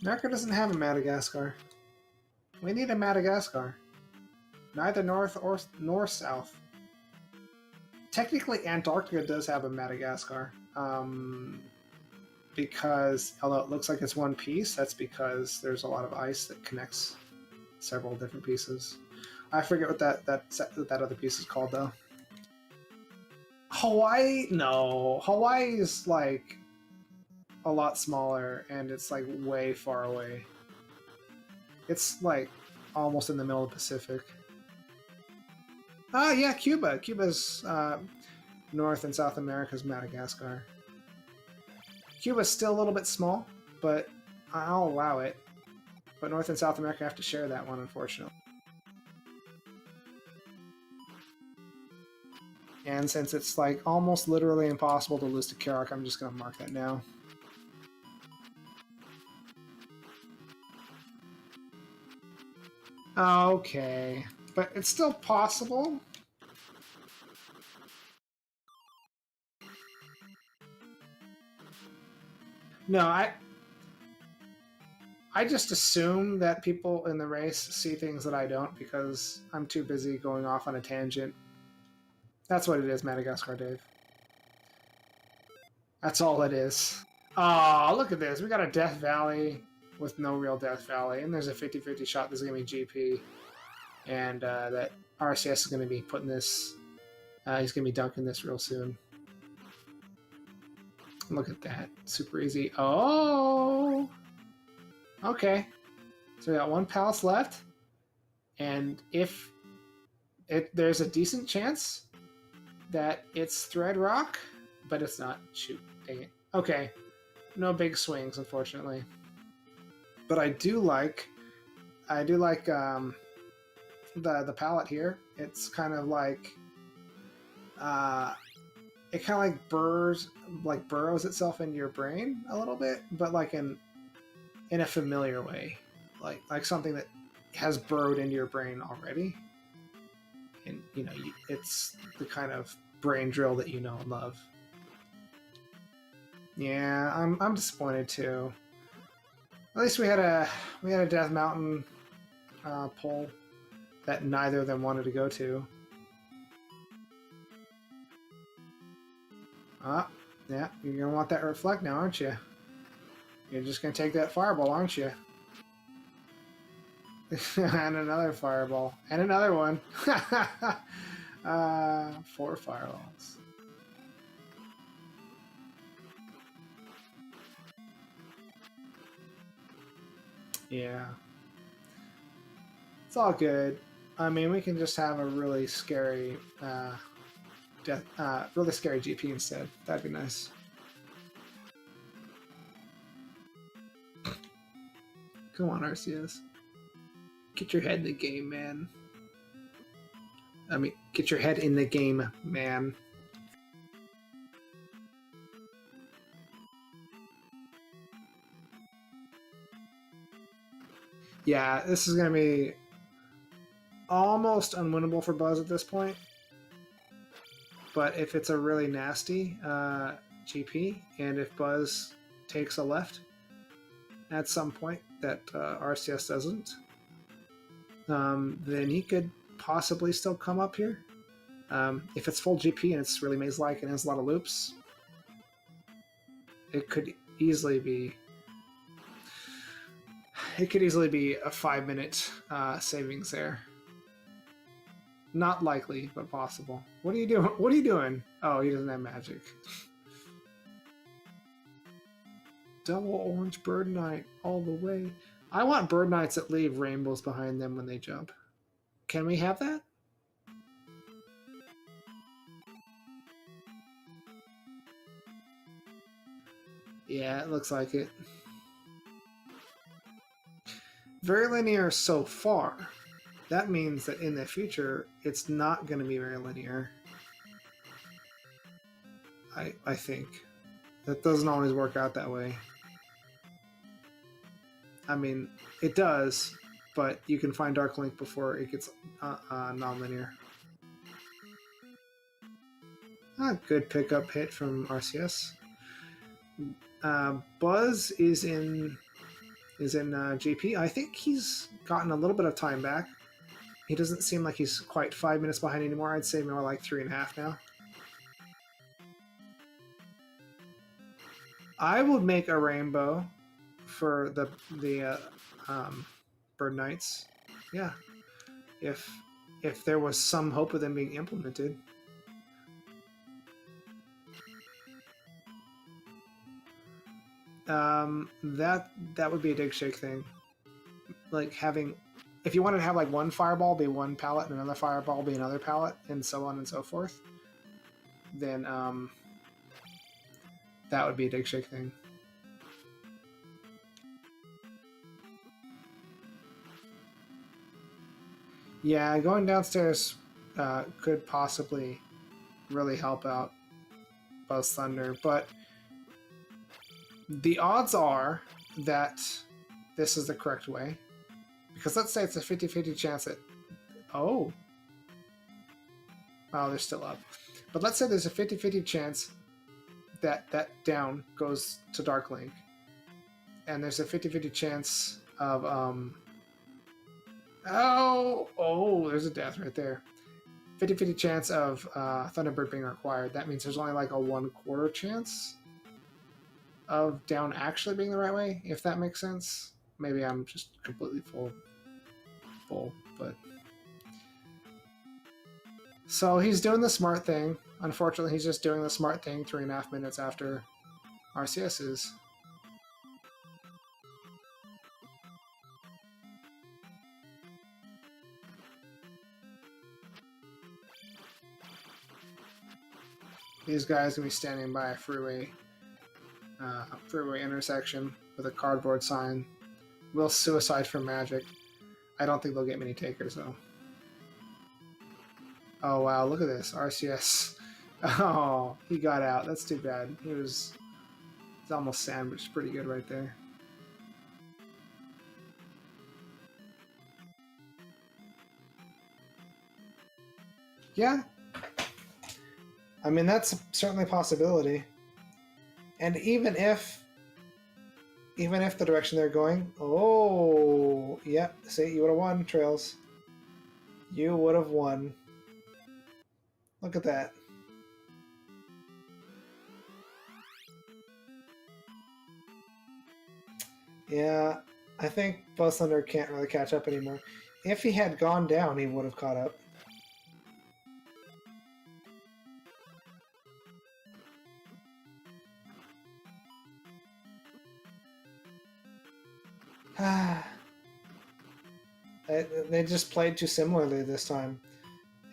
America doesn't have a Madagascar. We need a Madagascar. Neither north nor south. Technically, Antarctica does have a Madagascar. Because, although it looks like it's one piece, that's because there's a lot of ice that connects several different pieces. I forget what that other piece is called, though. Hawaii? No. Hawaii is, like, a lot smaller, and it's, like, way far away. It's, like, almost in the middle of the Pacific. Ah, yeah, Cuba. Cuba's North and South America's Madagascar. Cuba's still a little bit small, but I'll allow it. But North and South America have to share that one, unfortunately. And since it's like almost literally impossible to lose to Karak, I'm just going to mark that now. Okay, but it's still possible. No, I just assume that people in the race see things that I don't because I'm too busy going off on a tangent. That's what it is, Madagascar Dave. That's all it is. Oh, look at this. We got a Death Valley with no real Death Valley, and there's a 50-50 shot this is going to be GP. And that RCS is going to be putting this... he's going to be dunking this real soon. Look at that. Super easy. Oh! Okay. So we got one palace left. And if there's a decent chance that it's Thread Rock, but it's not. Shoot. Dang it. Okay. No big swings, unfortunately. But I do like the palette here. It's kind of like it kind of like burrows itself into your brain a little bit, but like in a familiar way, like something that has burrowed into your brain already, and you know it's the kind of brain drill that you know and love. Yeah, I'm disappointed too. At least we had a Death Mountain poll that neither of them wanted to go to. Yeah, you're gonna want that reflect now, aren't you? You're just gonna take that fireball, aren't you? And another fireball. And another one. 4 fireballs. Yeah. It's all good. I mean, we can just have a really scary really scary GP instead. That'd be nice. Come on, RCS. Get your head in the game, man. I mean, get your head in the game, man. Yeah, this is going to be almost unwinnable for Buzz at this point. But if it's a really nasty GP, and if Buzz takes a left at some point that RCS doesn't, then he could possibly still come up here. If it's full GP and it's really maze-like and has a lot of loops, it could easily be a 5-minute savings there. Not likely, but possible. What are you doing? What are you doing? Oh, he doesn't have magic. Double orange bird knight all the way. I want bird knights that leave rainbows behind them when they jump. Can we have that? Yeah, it looks like it. Very linear so far. That means that in the future, it's not going to be very linear. I think. That doesn't always work out that way. I mean, it does, but you can find Dark Link before it gets non-linear. Good pickup hit from RCS. Buzz is in GP. I think he's gotten a little bit of time back. He doesn't seem like he's quite 5 minutes behind anymore. I'd say more like 3.5 now. I would make a rainbow for the Bird Knights. Yeah, if there was some hope of them being implemented. That would be a dig shake thing. Like having, if you wanted to have like one fireball be one palette and another fireball be another palette, and so on and so forth, then that would be a dig shake thing. Yeah, going downstairs could possibly really help out BuzzThunder, but the odds are that this is the correct way. Because let's say it's a 50-50 chance that... Oh, they're still up. But let's say there's a 50-50 chance that that down goes to Dark Link. And there's a 50-50 chance of... Oh, there's a death right there. 50-50 chance of Thunderbird being required. That means there's only like a 1/4 chance of down actually being the right way, if that makes sense. Maybe I'm just completely full, but... So he's doing the smart thing. Unfortunately, he's just doing the smart thing 3.5 minutes after RCS is. These guys are going to be standing by a freeway intersection with a cardboard sign. Will suicide for magic. I don't think they'll get many takers, though. Oh, wow, look at this. RCS Oh, he got out. That's too bad. He's almost sandwiched pretty good right there. Yeah. I mean, that's certainly a possibility. And even if the direction they're going, oh, yep, see, you would have won, Trails. You would have won. Look at that. Yeah, I think BuzzThunder can't really catch up anymore. If he had gone down, he would have caught up. They just played too similarly this time,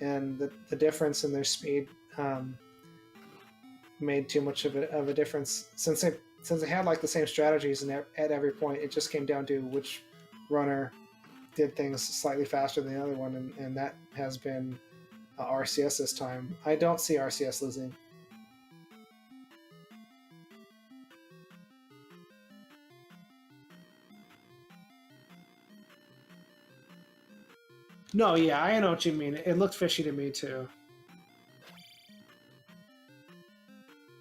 and the difference in their speed made too much of a difference. Since they had like the same strategies and at every point, it just came down to which runner did things slightly faster than the other one, and that has been RCS this time. I don't see RCS losing. No, yeah, I know what you mean. It looked fishy to me too.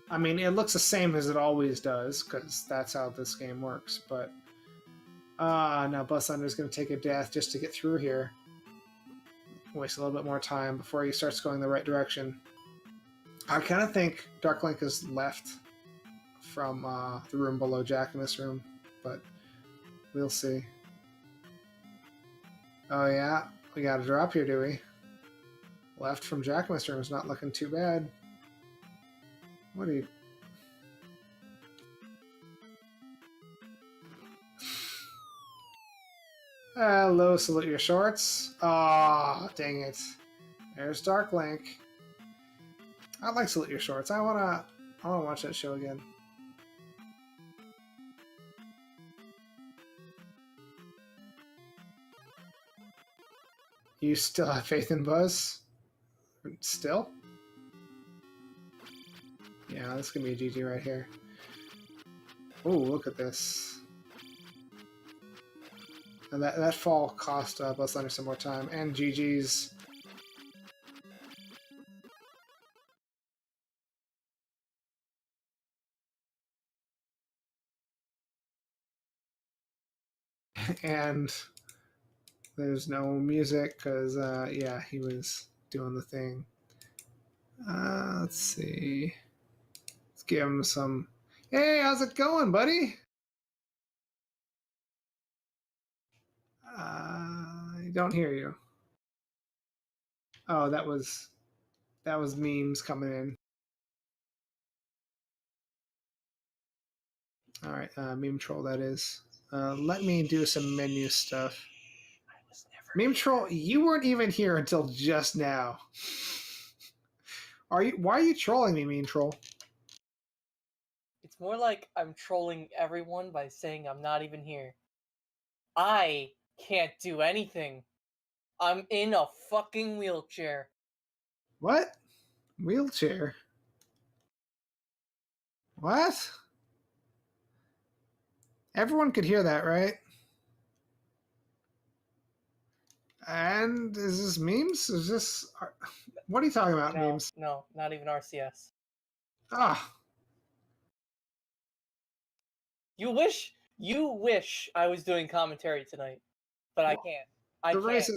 I mean, it looks the same as it always does, because that's how this game works, but... now BuzzThunder's going to take a death just to get through here. Waste a little bit more time before he starts going the right direction. I kind of think Dark Link is left from the room below Jack in this room, but we'll see. Oh yeah, we got a drop here, do we? Left from Jack in this room is not looking too bad. What are you... Hello, salute your shorts. Ah, dang it. There's Dark Link. I like Salute Your Shorts. I wanna watch that show again. You still have faith in Buzz? Still? Yeah, this is gonna be a GG right here. Oh, look at this. And that fall cost BuzzThunder some more time, and GG's. And there's no music because, yeah, he was doing the thing. Let's see. Let's give him some. Hey, how's it going, buddy? I don't hear you. Oh, that was memes coming in. All right, meme troll that is. Let me do some menu stuff. Meme troll, you weren't even here until just now. Why are you trolling me, meme troll? It's more like I'm trolling everyone by saying I'm not even here. I can't do anything. I'm in a fucking wheelchair. What? Wheelchair? What? Everyone could hear that, right? And is this memes? Is this... What are you talking about, memes? No, not even RCS. Ah. You wish I was doing commentary tonight, but I can't. I can't.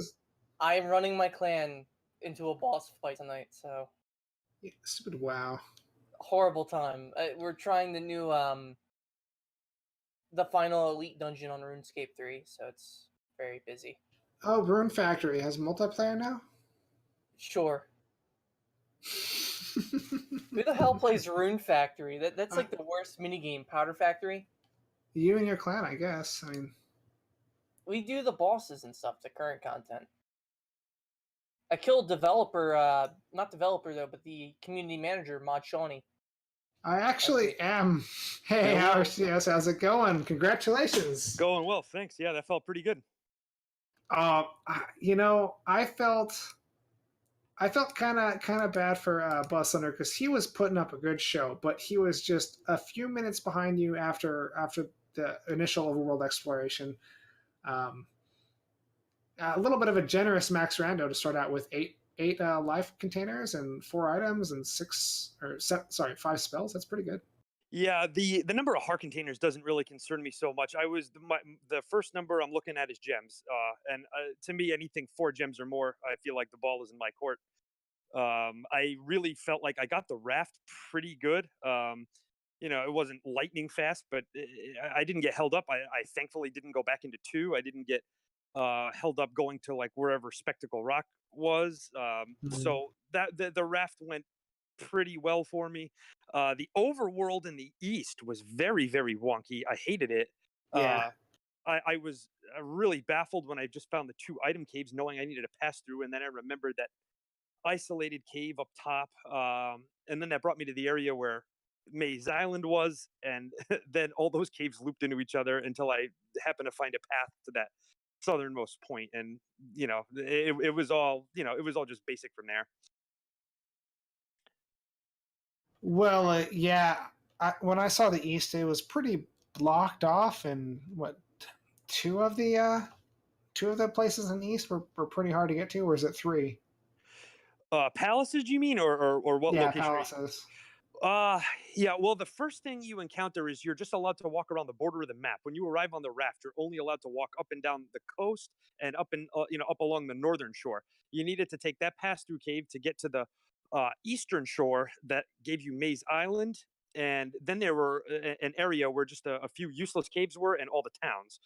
I am running my clan into a boss fight tonight, so... Yeah, stupid WoW. Horrible time. We're trying the new, the final elite dungeon on RuneScape 3, so it's very busy. Oh, Rune Factory has multiplayer now? Sure. Who the hell plays Rune Factory? That's like the worst minigame, Powder Factory. You and your clan, I guess. I mean... We do the bosses and stuff, the current content. I killed developer, not developer though, but the community manager, Mod Shawnee. I actually am. Hey, RCS, how's it going? Congratulations. Going well, thanks. Yeah, that felt pretty good. You know, I felt I felt kind of bad for BuzzThunder because he was putting up a good show, but he was just a few minutes behind you after the initial overworld exploration. Um, a little bit of a generous Max Rando to start out with eight life containers and 4 items and five spells. That's pretty good. Yeah, the number of heart containers doesn't really concern me so much. The first number I'm looking at is gems, and to me, anything 4 gems or more, I feel like the ball is in my court. I really felt like I got the raft pretty good. It wasn't lightning fast, but I didn't get held up. I thankfully didn't go back into two. I didn't get held up going to like wherever Spectacle Rock was. So that the raft went pretty well for me. The overworld in the east was very, very wonky. I hated it. Yeah. I was really baffled when I just found the 2 item caves, knowing I needed to pass through, and then I remembered that isolated cave up top, and then that brought me to the area where Maze Island was, and then all those caves looped into each other until I happened to find a path to that southernmost point, and it was all just basic from there. Well, yeah. When I saw the east, it was pretty blocked off, and two of the places in the east were pretty hard to get to, or is it 3? Palaces, you mean, or what Yeah, location? palaces. Yeah. Well, the first thing you encounter is you're just allowed to walk around the border of the map. When you arrive on the raft, you're only allowed to walk up and down the coast and up along the northern shore. You needed to take that pass-through cave to get to the eastern shore that gave you Maze Island, and then there were an area where just a few useless caves were, and all the towns.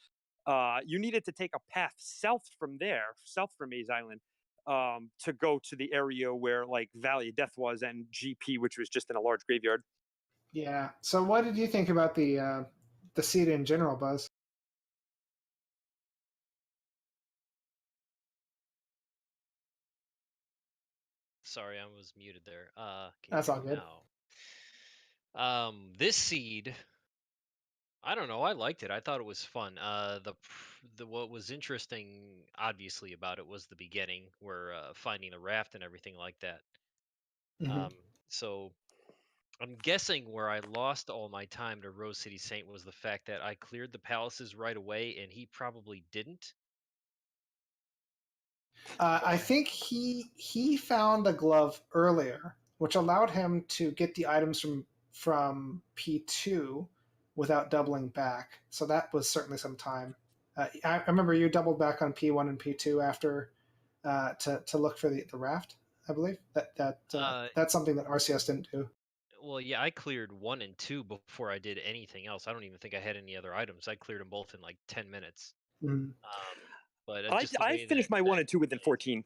You needed to take a path south from there, south from Maze Island, to go to the area where like Valley of Death was, and GP, which was just in a large graveyard. Yeah. So, what did you think about the seed in general, Buzz? Sorry, I was muted there. That's all good. This seed, I don't know. I liked it. I thought it was fun. What was interesting, obviously, about it was the beginning, where finding the raft and everything like that. So I'm guessing where I lost all my time to RoseCitySaint was the fact that I cleared the palaces right away, and he probably didn't. I think he found the glove earlier, which allowed him to get the items from P2 without doubling back. So that was certainly some time. I remember you doubled back on P1 and P2 after to look for the raft. I believe that's something that RCS didn't do. Well, yeah, I cleared 1 and 2 before I did anything else. I don't even think I had any other items. I cleared them both in like 10 minutes. But I finished my 1 and 2 within 14.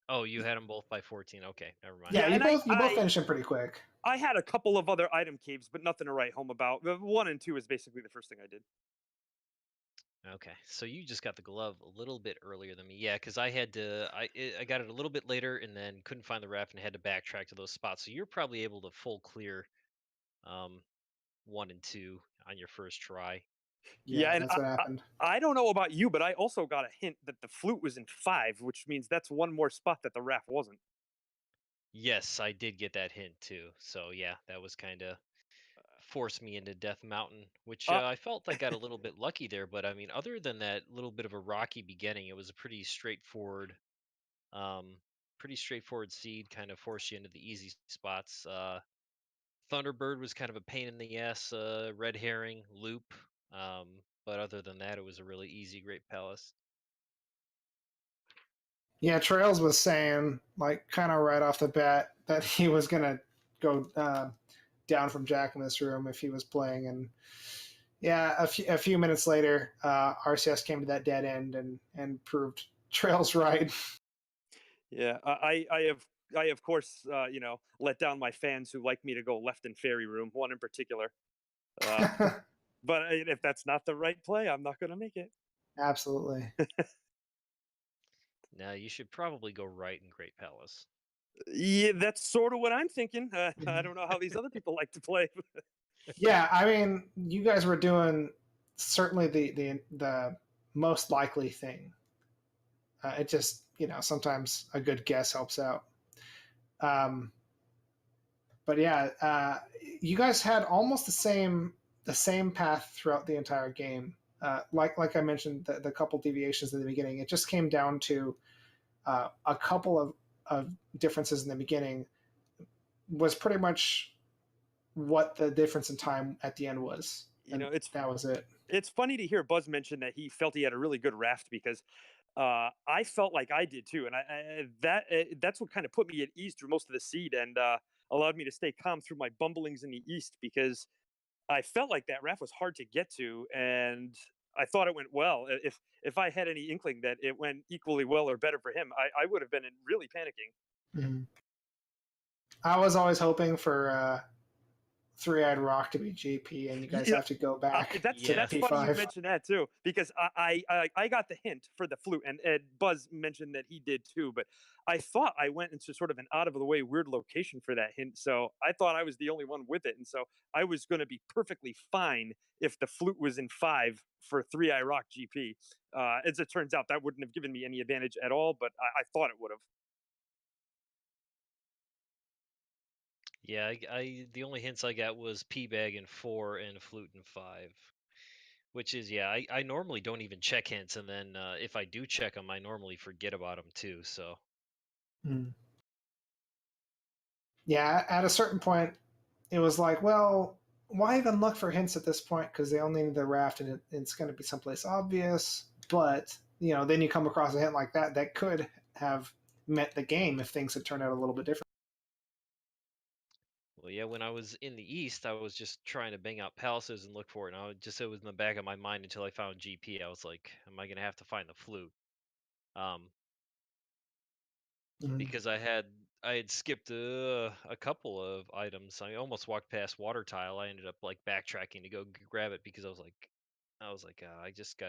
Oh, you had them both by 14. Okay, never mind. Yeah, you both finished them pretty quick. I had a couple of other item caves, but nothing to write home about. 1 and 2 is basically the first thing I did. Okay, so you just got the glove a little bit earlier than me. Yeah, because I had to. I got it a little bit later, and then couldn't find the raft and had to backtrack to those spots. So you're probably able to full clear, 1 and 2 on your first try. Yeah, and that's what happened. I don't know about you, but I also got a hint that the flute was in 5, which means that's one more spot that the raft wasn't. Yes, I did get that hint too. So yeah, that was kind of forced me into Death Mountain, which I felt I got a little bit lucky there. But I mean, other than that little bit of a rocky beginning, it was a pretty straightforward seed. Kind of forced you into the easy spots. Thunderbird was kind of a pain in the ass, red herring loop. But other than that, it was a really easy Great Palace. Yeah, Trails was saying, like, kind of right off the bat, that he was gonna go down from Jack in this room if he was playing, and yeah, a few minutes later, RCS came to that dead end and proved Trails right. Yeah, I of course let down my fans who like me to go left in Fairy Room, one in particular. But if that's not the right play, I'm not going to make it. Absolutely. Now you should probably go right in Great Palace. Yeah, that's sort of what I'm thinking. I don't know how these other people like to play. Yeah, I mean, you guys were doing certainly the most likely thing. It just, sometimes a good guess helps out. But yeah, you guys had almost the same path throughout the entire game. Like I mentioned, the couple deviations in the beginning, it just came down to a couple of differences in the beginning was pretty much what the difference in time at the end was. That was it. It's funny to hear Buzz mention that he felt he had a really good raft because I felt like I did too, and that's what kind of put me at ease through most of the seed and allowed me to stay calm through my bumblings in the east because I felt like that raft was hard to get to, and I thought it went well. If I had any inkling that it went equally well or better for him, I would have been really panicking. Mm-hmm. I was always hoping for Three-Eyed Rock to be GP, and you guys have to go back. That's funny you mentioned that too, because I got the hint for the flute, and Buzz mentioned that he did too. But I thought I went into sort of an out of the way weird location for that hint, so I thought I was the only one with it, and so I was going to be perfectly fine if the flute was in 5 for Three-Eye Rock GP. As it turns out, that wouldn't have given me any advantage at all, but I thought it would have. Yeah, the only hints I got was P-Bag in 4 and Flute in 5. Which is, yeah, I normally don't even check hints, and then if I do check them, I normally forget about them too, so. Yeah, at a certain point, it was like, well, why even look for hints at this point? Because they only need the raft, and it's going to be someplace obvious. But, then you come across a hint like that could have met the game if things had turned out a little bit different. Well, yeah, when I was in the east, I was just trying to bang out palaces and look for it, and it was in the back of my mind until I found GP. I was like, am I going to have to find the flute? Because I had skipped a couple of items. I almost walked past water tile. I ended up like backtracking to go grab it because I was like, I just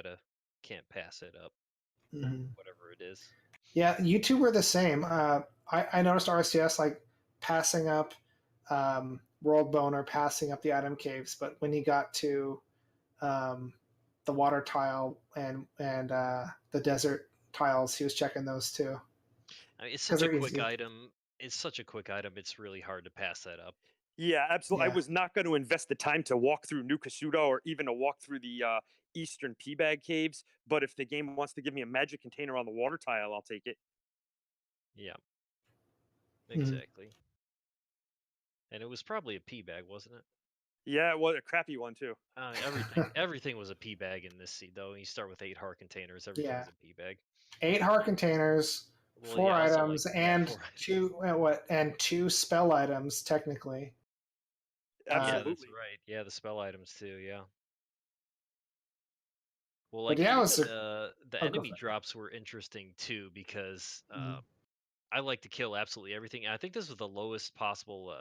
can't pass it up, whatever it is. Yeah, you two were the same. I noticed RCS like passing up World Boner, passing up the item caves, but when he got to the water tile and the desert tiles, he was checking those too. I mean, it's such a quick item. It's such a quick item. It's really hard to pass that up. Yeah, absolutely. Yeah. I was not going to invest the time to walk through New Kasuda or even to walk through the Eastern P-Bag caves. But if the game wants to give me a magic container on the water tile, I'll take it. Yeah, exactly. And it was probably a P-Bag, wasn't it? Yeah, it was a crappy one too. Everything was a P-Bag in this seed, though. You start with 8 heart containers. Everything was a P-Bag. 8 heart containers, 4 items, and 2 spell items technically. Absolutely. Yeah, that's right. Yeah, the spell items too. Yeah. Well, like the enemy drops were interesting too because I like to kill absolutely everything. I think this was the lowest possible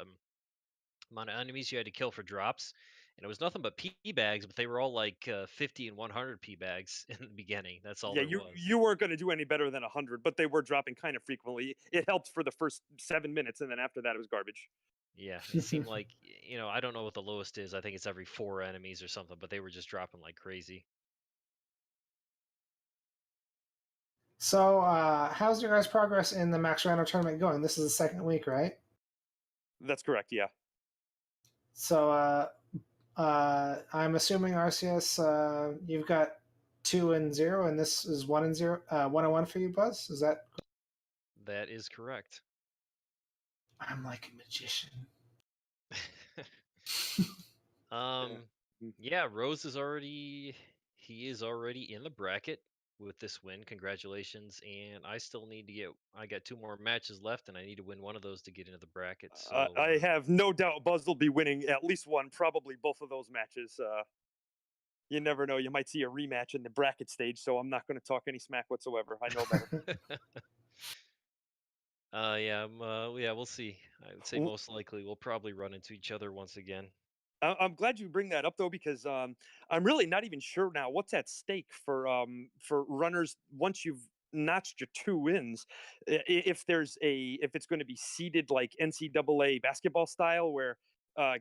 amount of enemies you had to kill for drops, and it was nothing but P-Bags, but they were all like 50 and 100 P-Bags in the beginning. That's all. Yeah, you weren't going to do any better than 100, but they were dropping kind of frequently. It helped for the first 7 minutes, and then after that, it was garbage. Yeah, it seemed like I don't know what the lowest is. I think it's every 4 enemies or something, but they were just dropping like crazy. So, how's your guys' progress in the Max Rando tournament going? This is the second week, right? That's correct, yeah. So, I'm assuming RCS, you've got 2 and 0, and this is 1 and 0, 1 and 1 for you, Buzz. Is that? That is correct. I'm like a magician. Yeah, Rose is already in the bracket with this win. Congratulations. And I still need to I got 2 more matches left, and I need to win one of those to get into the bracket. So I have no doubt Buzz will be winning at least one, probably both of those matches. You never know. You might see a rematch in the bracket stage, so I'm not going to talk any smack whatsoever. I know better. Yeah, we'll see. I would say most likely we'll probably run into each other once again. I'm glad you bring that up though, because I'm really not even sure now what's at stake for runners once you've notched your 2 wins. If it's going to be seeded like NCAA basketball style, where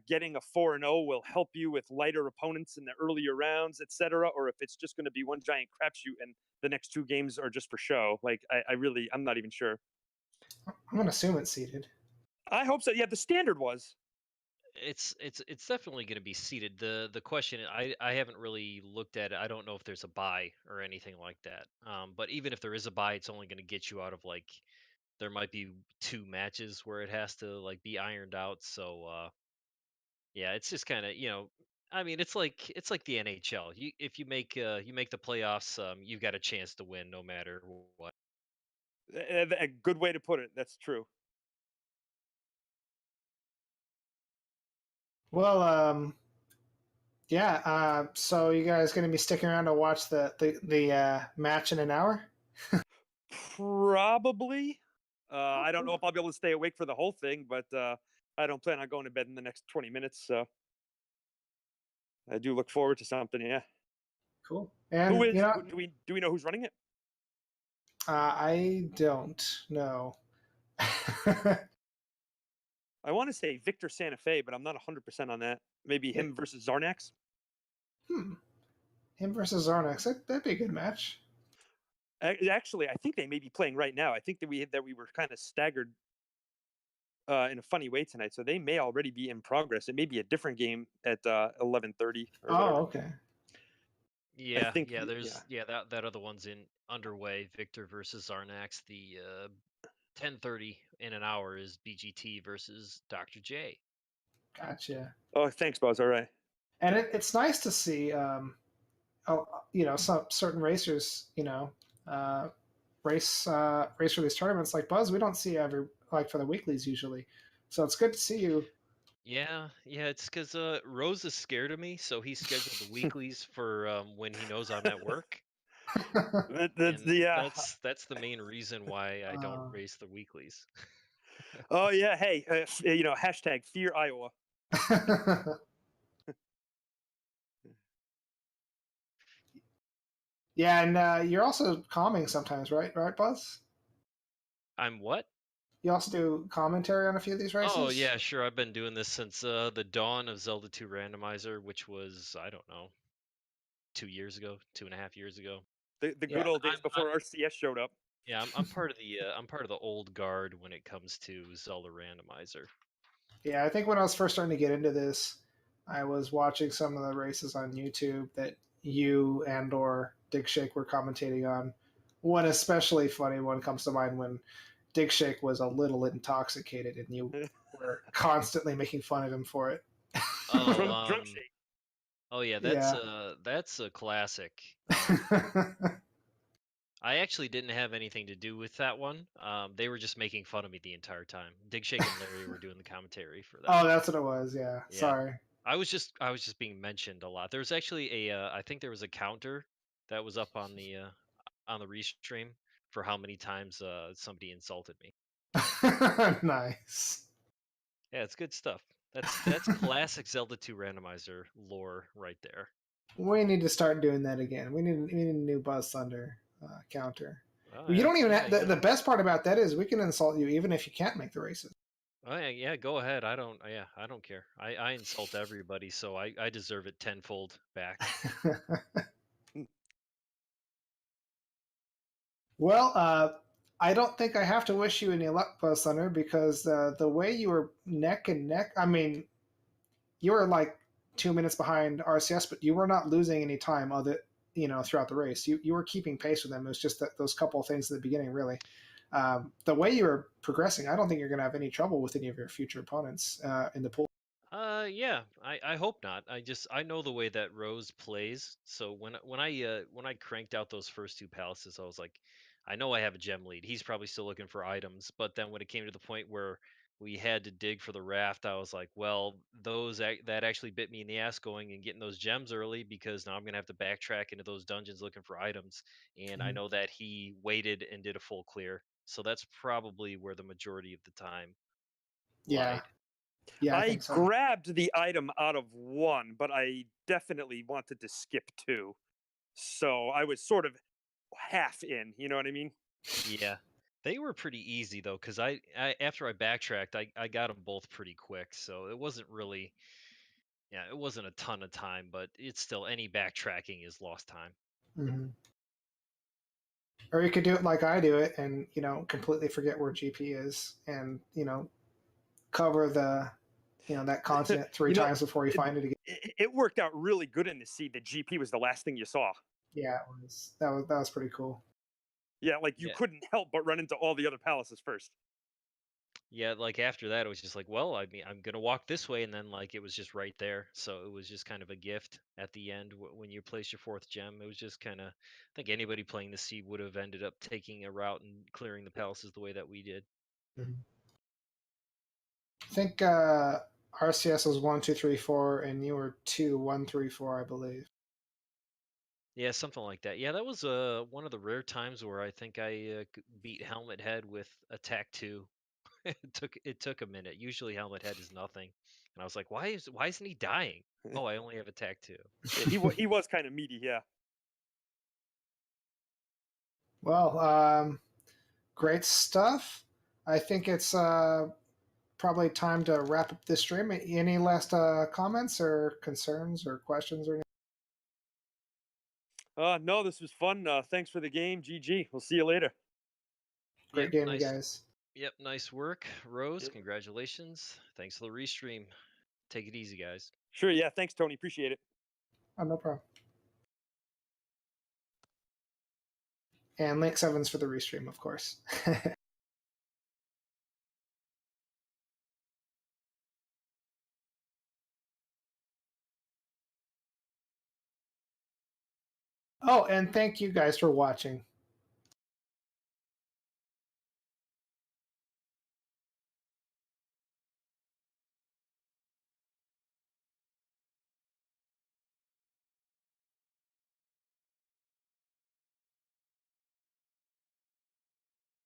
getting a 4-0 will help you with lighter opponents in the earlier rounds, etc., or if it's just going to be one giant crapshoot and the next 2 games are just for show. Like, I'm not even sure. I'm gonna assume it's seeded. I hope so. Yeah, the standard was. It's definitely going to be seeded. The question, I haven't really looked at it. I don't know if there's a buy or anything like that. But even if there is a buy, it's only going to get you out of like there might be 2 matches where it has to like be ironed out. So yeah, it's just kind of I mean, it's like the NHL. If you make the playoffs, you've got a chance to win no matter what. A good way to put it. That's true. Well, yeah. So you guys going to be sticking around to watch the match in an hour? Probably. I don't know if I'll be able to stay awake for the whole thing, but I don't plan on going to bed in the next 20 minutes. So I do look forward to something. Yeah. Cool. And who is? Do we know who's running it? I don't know. I want to say Victor Santa Fe, but I'm not 100% on that. Maybe him versus Zarnax. Him versus Zarnax. That'd be a good match. Actually, I think they may be playing right now. I think that we were kind of staggered in a funny way tonight, so they may already be in progress. It may be a different game at 11:30. Oh, okay. Yeah, that other one's underway. Victor versus Zarnax. The 10:30 in an hour is BGT versus Dr. J. Gotcha. Oh, thanks, Buzz. All right. And it's nice to see, some certain racers, race for these tournaments. Like Buzz, we don't see every for the weeklies usually, so it's good to see you. Yeah, it's because Rose is scared of me, so he scheduled the weeklies for when he knows I'm at work. That's the main reason why I don't race the weeklies. Oh yeah, hey, hashtag Fear Iowa. Yeah, and you're also calming sometimes, right, Buzz? I'm what? You also do commentary on a few of these races? Oh yeah, sure. I've been doing this since the dawn of Zelda 2 Randomizer, which was, I don't know, 2 years ago, 2.5 years ago. The good old days before RCS showed up. Yeah, I'm part of the old guard when it comes to Zelda Randomizer. Yeah, I think when I was first starting to get into this, I was watching some of the races on YouTube that you and or Dig Shake were commentating on. One especially funny one comes to mind when Dig Shake was a little intoxicated and you were constantly making fun of him for it. Drunk Shake. Oh yeah, that's a classic. I actually didn't have anything to do with that one. They were just making fun of me the entire time. Dig Shake and Larry were doing the commentary for that. Oh, that's what it was. Yeah. Sorry. I was just being mentioned a lot. There was actually I think there was a counter that was up on the restream for how many times somebody insulted me. Nice. Yeah, it's good stuff. That's classic Zelda 2 Randomizer lore right there. We need to start doing that again. We need a new BuzzThunder counter. Oh, you don't even have, the best part about that is we can insult you even if you can't make the races. Oh yeah, go ahead. I don't care. I insult everybody, so I deserve it tenfold back. Well, I don't think I have to wish you any luck, BuzzThunder, because the way you were neck and neck, I mean, you were like 2 minutes behind RCS, but you were not losing any time throughout the race. You were keeping pace with them. It was just those couple of things at the beginning, really. The way you were progressing, I don't think you're going to have any trouble with any of your future opponents in the pool. Yeah, I hope not. I know the way that Rose plays. So when I cranked out those first 2 palaces, I was like, I know I have a gem lead. He's probably still looking for items. But then when it came to the point where we had to dig for the raft, I was like, well, that actually bit me in the ass going and getting those gems early, because now I'm gonna have to backtrack into those dungeons looking for items. And I know that he waited and did a full clear. So that's probably where the majority of the time lied. Yeah, I think so. grabbed the item out of 1, but I definitely wanted to skip 2. So I was sort of half in, you know what I mean? Yeah. They were pretty easy though, because I after I backtracked, I got them both pretty quick, so it wasn't really, yeah, it wasn't a ton of time, but it's still any backtracking is lost time. Mm-hmm. Or you could do it like I do it, and completely forget where GP is, and cover the that continent three times before you find it again. It worked out really good in the sea. The GP was the last thing you saw. Yeah, it was. That was pretty cool. Yeah, like you couldn't help but run into all the other palaces first. Yeah, like after that, it was just like, well, I mean, I'm gonna walk this way, and then like it was just right there. So it was just kind of a gift at the end when you place your 4th gem. It was just kind of, I think anybody playing the sea would have ended up taking a route and clearing the palaces the way that we did. Mm-hmm. I think RCS was 1, 2, 3, 4, and you were 2, 1, 3, 4, I believe. Yeah, something like that. Yeah, that was one of the rare times where I think I beat Helmet Head with attack 2. It took a minute. Usually Helmet Head is nothing, and I was like, why isn't he dying? Oh, I only have attack 2. Yeah, he was kind of meaty, yeah. Well, great stuff. I think it's probably time to wrap up this stream. Any last comments or concerns or questions or anything? No, this was fun. Thanks for the game. GG. We'll see you later. Great game, you guys. Yep, nice work, Rose. Congratulations. Thanks for the restream. Take it easy, guys. Sure, yeah. Thanks, Tony. Appreciate it. Oh, no problem. And Link 7's for the restream, of course. Oh, and thank you guys for watching.